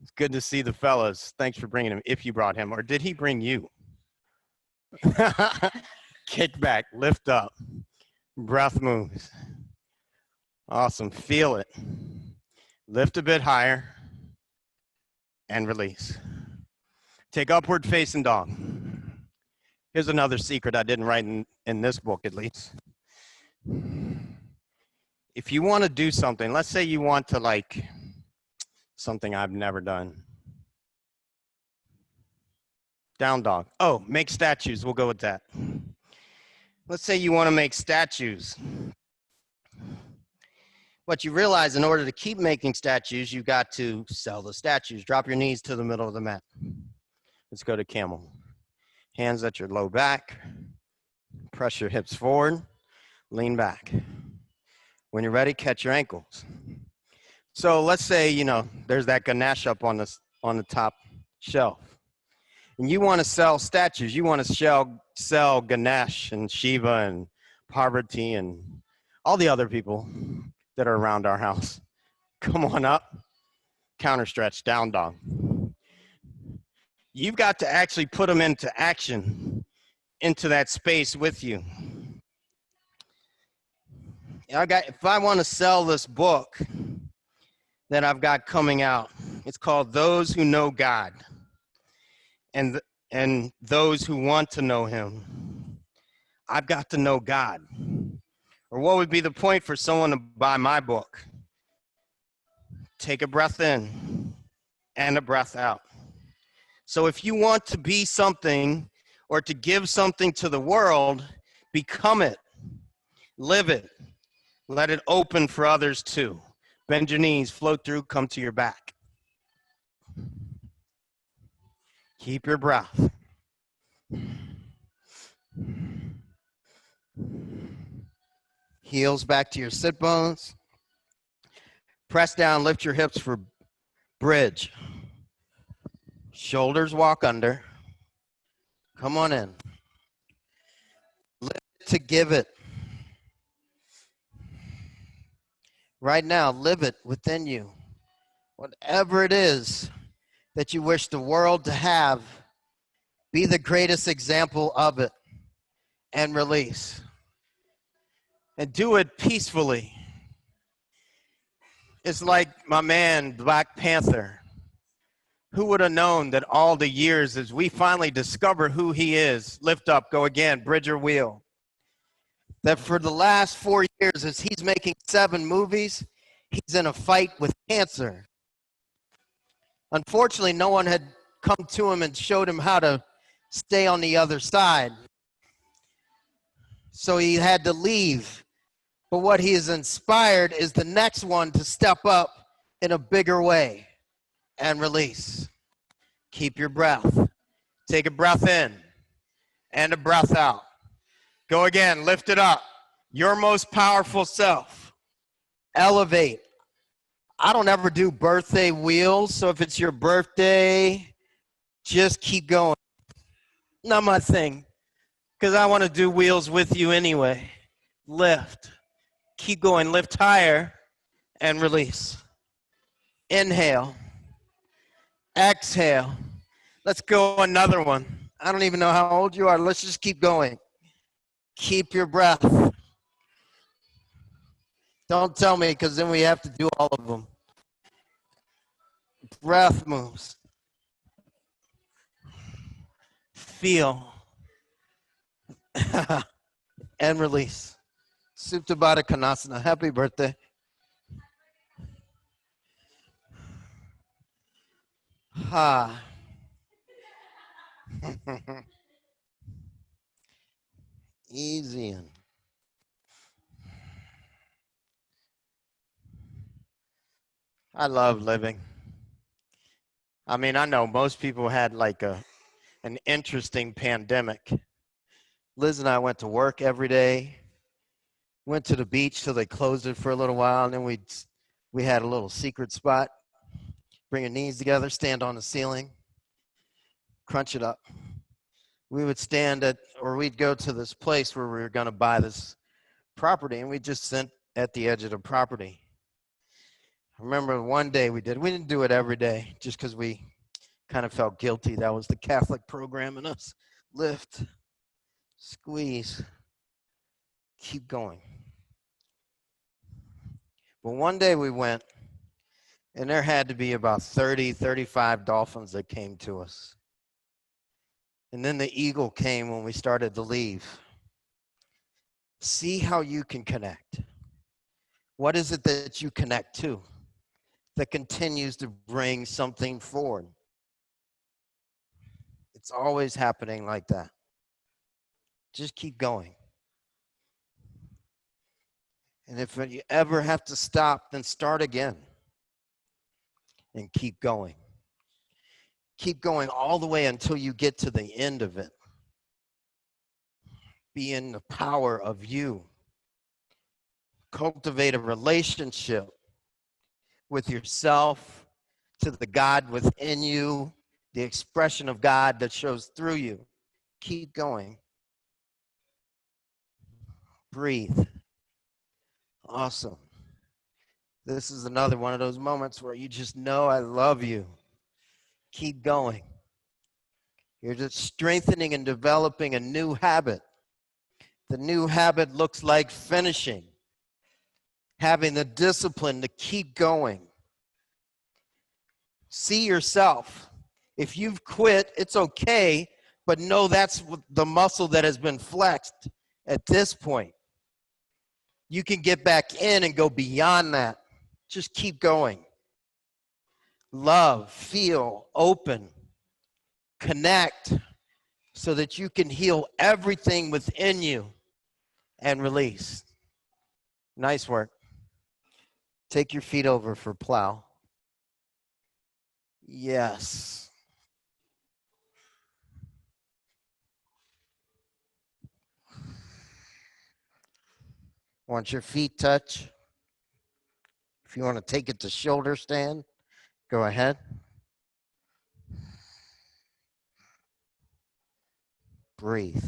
Speaker 1: It's good to see the fellas. Thanks for bringing him, if you brought him, or did he bring you? Kick back, lift up. Breath moves. Awesome, feel it. Lift a bit higher and release. Take upward facing dog. Here's another secret I didn't write in this book, at least. If you want to do something, let's say you want to like something I've never done. Down dog. Oh, make statues. We'll go with that. Let's say you want to make statues. But you realize in order to keep making statues, you've got to sell the statues. Drop your knees to the middle of the mat. Let's go to camel. Hands at your low back. Press your hips forward. Lean back. When you're ready, catch your ankles. So let's say, there's that Ganesh up on the top shelf. And you want to sell statues. You want to sell Ganesh and Shiva and poverty, and all the other people that are around our house. Come on up. Counter stretch, down dog. You've got to actually put them into action, into that space with you. If I want to sell this book that I've got coming out, it's called Those Who Know God and Those Who Want to Know Him. I've got to know God. Or what would be the point for someone to buy my book? Take a breath in and a breath out. So if you want to be something or to give something to the world, become it, live it, let it open for others too. Bend your knees, float through, come to your back. Keep your breath. Heels back to your sit bones. Press down, lift your hips for bridge. Shoulders walk under. Come on in. Lift to give it. Right now, live it within you. Whatever it is that you wish the world to have, be the greatest example of it and release. And do it peacefully. It's like my man, Black Panther. Who would have known that all the years as we finally discover who he is, lift up, go again, bridge or wheel, that for the last 4 years as he's making 7 movies, he's in a fight with cancer. Unfortunately, no one had come to him and showed him how to stay on the other side. So he had to leave. But what he is inspired is the next one to step up in a bigger way and release. Keep your breath. Take a breath in and a breath out. Go again, lift it up. Your most powerful self. Elevate. I don't ever do birthday wheels, so if it's your birthday, just keep going. Not my thing, because I want to do wheels with you anyway. Lift. Keep going, lift higher and release. Inhale. Exhale. Let's go another one. I don't even know how old you are. Let's just keep going. Keep your breath. Don't tell me, because then we have to do all of them. Breath moves. Feel. And release. Supta Baddha Konasana. Happy birthday. Ha. Easy in. I love living. I mean, I know most people had like an interesting pandemic. Liz and I went to work every day, went to the beach till they closed it for a little while, and then we had a little secret spot. Bring your knees together, stand on the ceiling, crunch it up. We would we'd go to this place where we were going to buy this property, and we'd just sit at the edge of the property. I remember one day we didn't do it every day just because we kind of felt guilty. That was the Catholic program in us. Lift, squeeze, keep going. But one day we went, and there had to be about 30, 35 dolphins that came to us. And then the eagle came when we started to leave. See how you can connect. What is it that you connect to that continues to bring something forward? It's always happening like that. Just keep going. And if you ever have to stop, then start again. And keep going. Keep going all the way until you get to the end of it. Be in the power of you. Cultivate a relationship with yourself, to the God within you, the expression of God that shows through you. Keep going. Breathe. Awesome. This is another one of those moments where you just know I love you. Keep going. You're just strengthening and developing a new habit. The new habit looks like finishing, having the discipline to keep going. See yourself. If you've quit, it's okay, but know that's the muscle that has been flexed at this point. You can get back in and go beyond that. Just keep going. Love, feel, open, connect so that you can heal everything within you and release. Nice work. Take your feet over for plow. Yes. Once your feet touch, if you want to take it to shoulder stand, go ahead. Breathe.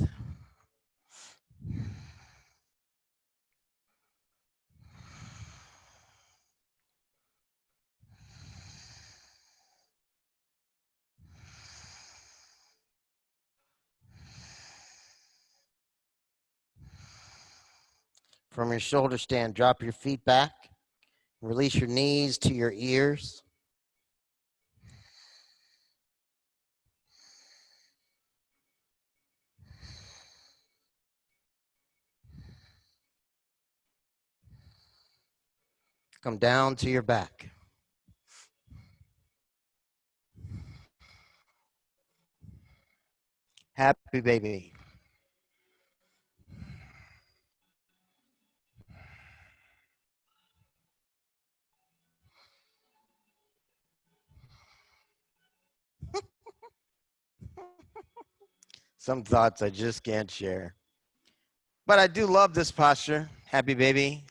Speaker 1: From your shoulder stand, drop your feet back. Release your knees to your ears. Come down to your back. Happy baby. Some thoughts I just can't share. But I do love this posture. Happy baby.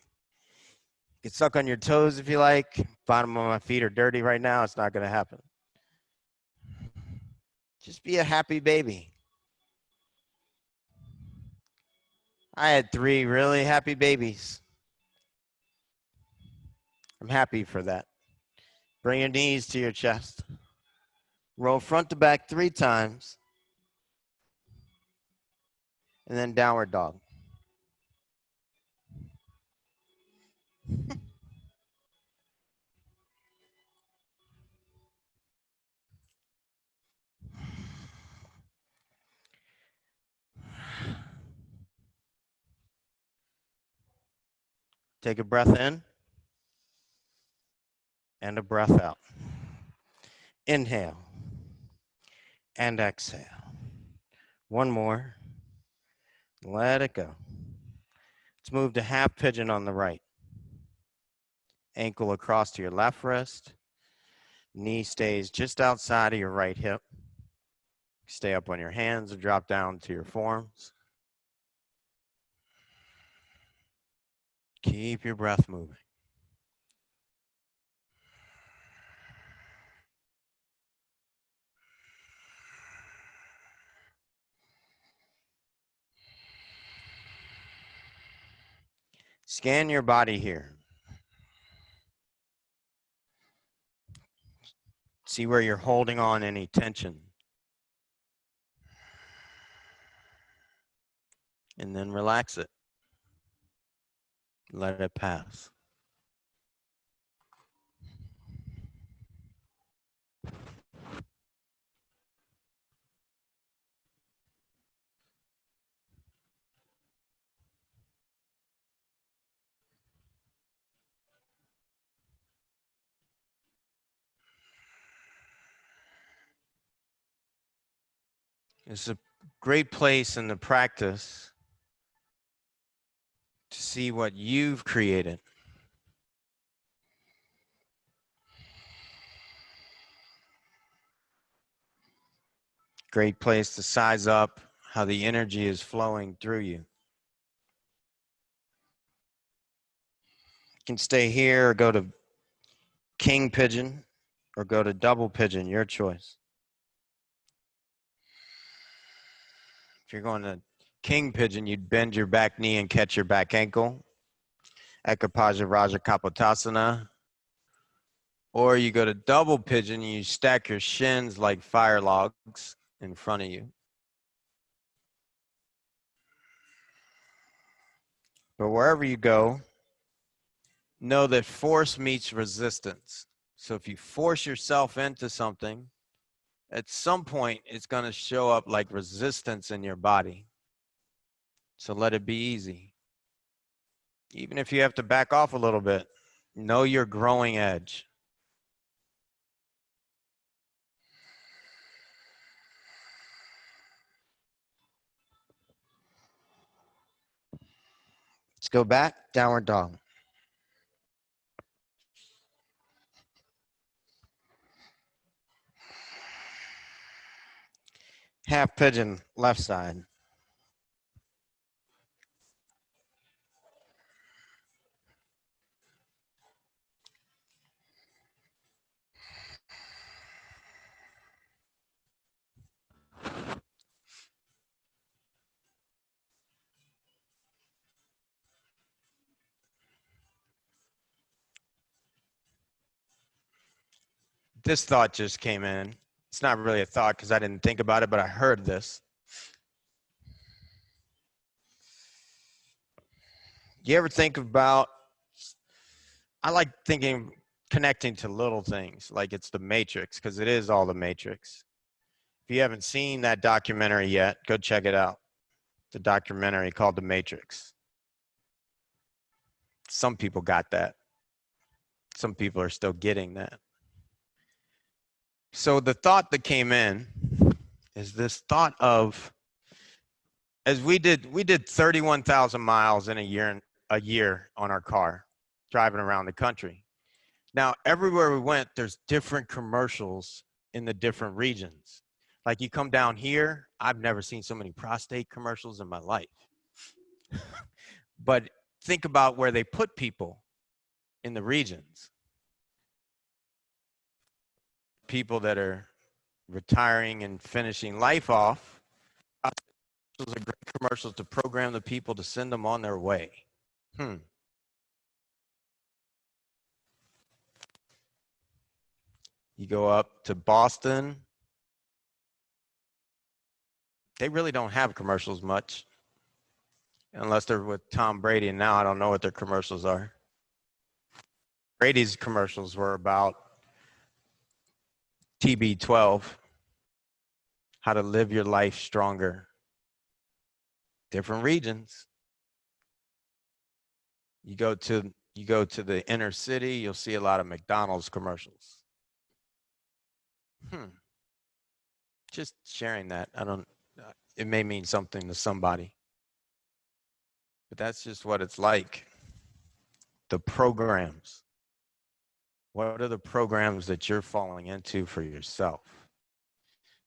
Speaker 1: Get suck on your toes if you like. Bottom of my feet are dirty right now. It's not going to happen. Just be a happy baby. I had 3 really happy babies. I'm happy for that. Bring your knees to your chest. Roll front to back 3 times. And then downward dog. Take a breath in and a breath out. Inhale and exhale. One more. Let it go. Let's move to half pigeon on the right. Ankle across to your left wrist. Knee stays just outside of your right hip. Stay up on your hands or drop down to your forearms. Keep your breath moving. Scan your body here. See where you're holding on any tension. And then relax it. Let it pass. It's a great place in the practice to see what you've created. Great place to size up how the energy is flowing through you. You can stay here or go to king pigeon or go to double pigeon, your choice. If you're going to
Speaker 2: king pigeon, you'd bend your back knee and catch your back ankle. Ekapajra Raja Kapotasana. Or you go to double pigeon and you stack your shins like fire logs in front of you. But wherever you go, know that force meets resistance. So if you force yourself into something, at some point it's going to show up like resistance in your body. So let it be easy. Even if you have to back off a little bit, know your growing edge.
Speaker 1: Let's go back, downward dog. Half pigeon, left side.
Speaker 2: This thought just came in. It's not really a thought because I didn't think about it, but I heard this. You ever think about, I like thinking, connecting to little things like it's the Matrix, because it is all the Matrix. If you haven't seen that documentary yet, go check it out. The documentary called The Matrix. Some people got that. Some people are still getting that. So the thought that came in is this thought of, as we did 31,000 miles in a year on our car, driving around the country. Now, everywhere we went, there's different commercials in the different regions. Like you come down here, I've never seen so many prostate commercials in my life. But think about where they put people in the regions. People that are retiring and finishing life off. Those are great commercials to program the people to send them on their way. You go up to Boston. They really don't have commercials much, unless they're with Tom Brady. And now I don't know what their commercials are. Brady's commercials were about TB12, how to live your life stronger. Different regions. You go to the inner city, you'll see a lot of McDonald's commercials. Just sharing that. It may mean something to somebody, but that's just what it's like. The programs. What are the programs that you're falling into for yourself?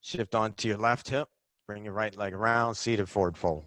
Speaker 2: Shift onto your left hip, bring your right leg around, seated forward fold.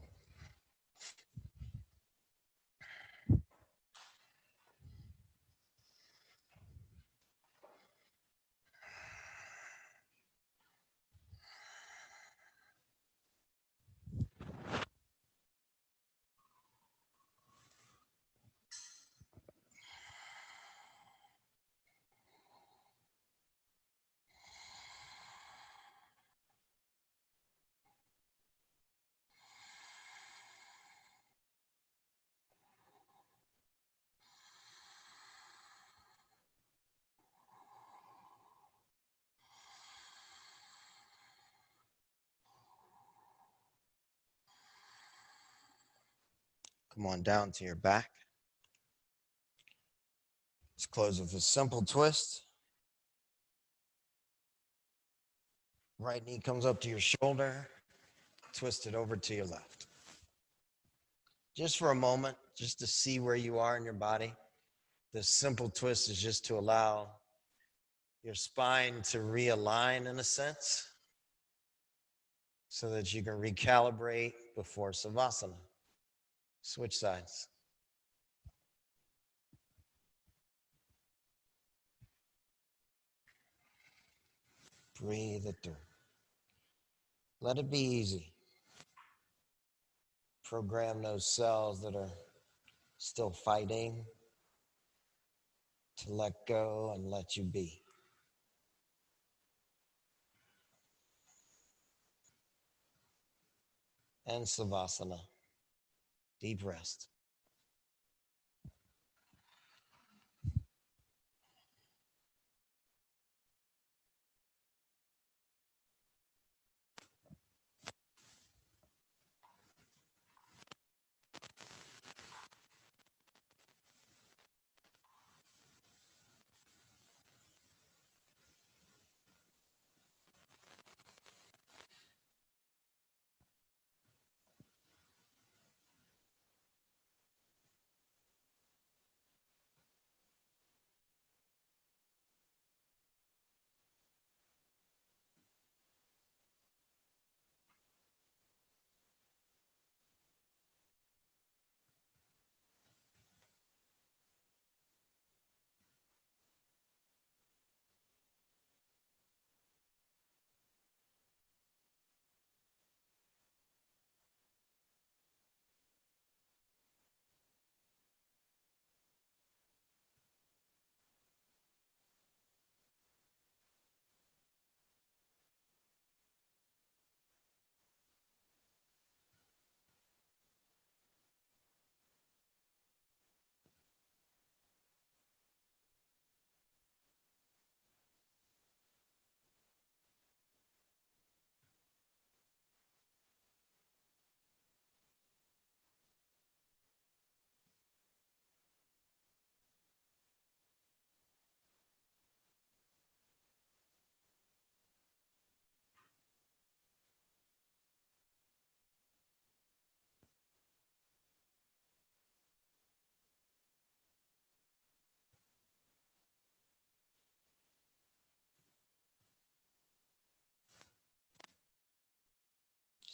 Speaker 1: Come on down to your back. Let's close with a simple twist. Right knee comes up to your shoulder. Twist it over to your left. Just for a moment, just to see where you are in your body. The simple twist is just to allow your spine to realign in a sense so that you can recalibrate before Savasana. Switch sides. Breathe it through. Let it be easy. program those cells that are still fighting to let go and let you be. And Savasana, deep rest.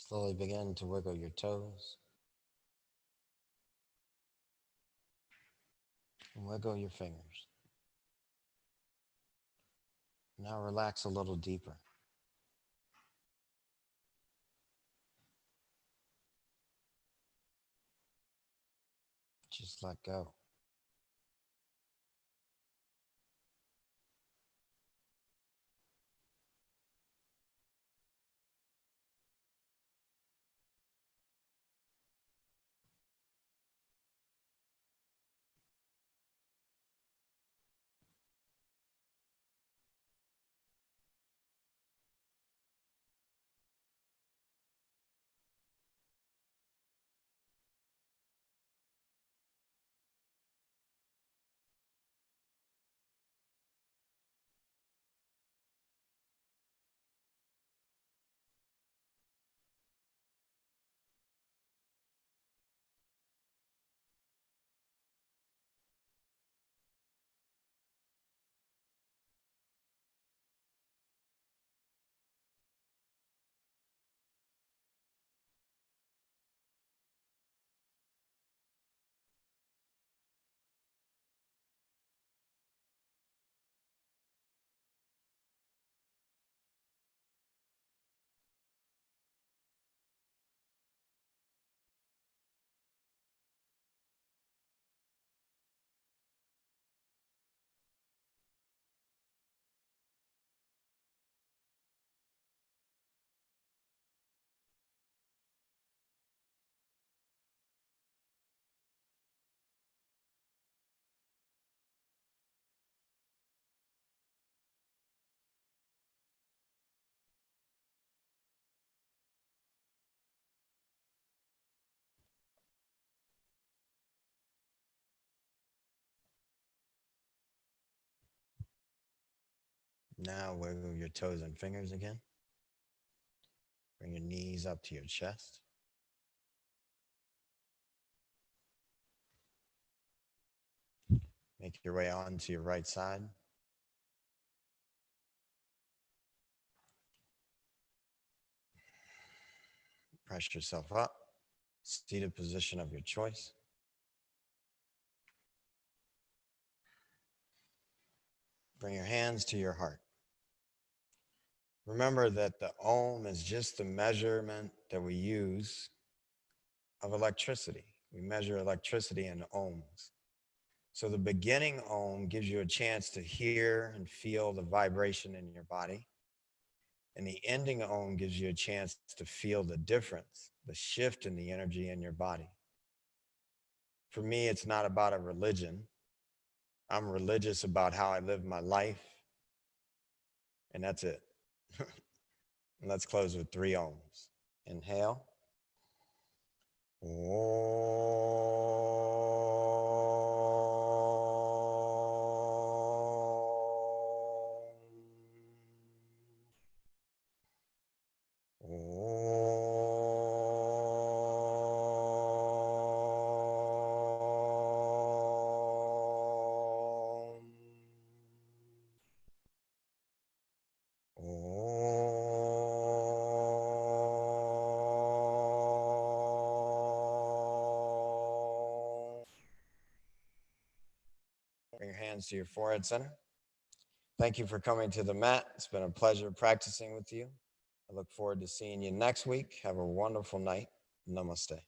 Speaker 1: Slowly begin to wiggle your toes and wiggle your fingers. Now relax a little deeper. Just let go. Now wiggle your toes and fingers again. Bring your knees up to your chest. Make your way onto your right side. Press yourself up. Seated position of your choice. Bring your hands to your heart. Remember that the Om is just the measurement that we use
Speaker 2: of electricity. We measure electricity in ohms. So the beginning ohm gives you a chance to hear and feel the vibration in your body. And the ending ohm gives you a chance to feel the difference, the shift in the energy in your body. For me, it's not about a religion. I'm religious about how I live my life. And that's it. And let's close with 3 ohms. Inhale. Bring your hands to your forehead center. Thank you for coming to the mat. It's been a pleasure practicing with you. I look forward to seeing you next week. Have a wonderful night. Namaste.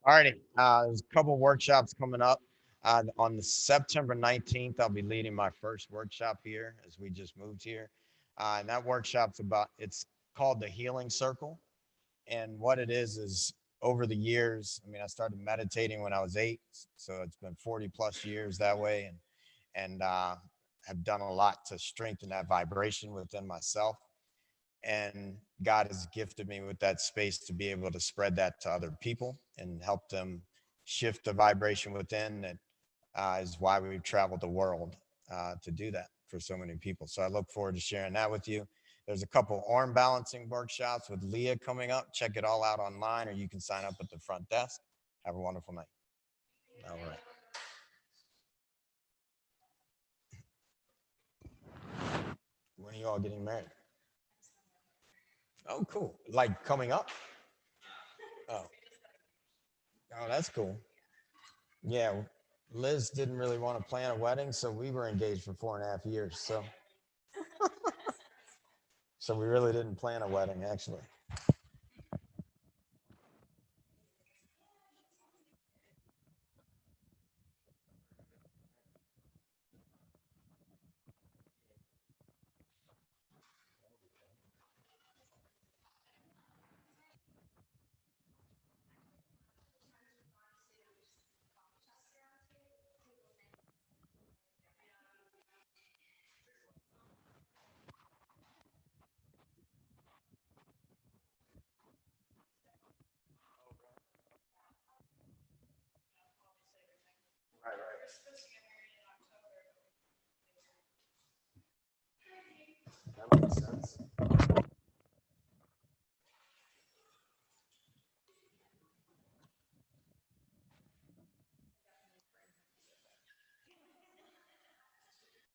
Speaker 2: All righty. There's a couple workshops coming up. On the September 19th, I'll be leading my first workshop here as we just moved here. And that workshop's it's called the Healing Circle. And what it is over the years, I mean, I started meditating when I was 8, so it's been 40 plus years that way, and have done a lot to strengthen that vibration within myself. And God has gifted me with that space to be able to spread that to other people and help them shift the vibration within. That is why we've traveled the world to do that for so many people. So I look forward to sharing that with you. There's a couple arm balancing workshops with Leah coming up. Check it all out online, or you can sign up at the front desk. Have a wonderful night. All right. When are you all getting married? Oh, cool. Like coming up? Oh. Oh, that's cool. Yeah. Liz didn't really want to plan a wedding, so we were engaged for 4.5 years. So we really didn't plan a wedding, actually. That makes sense.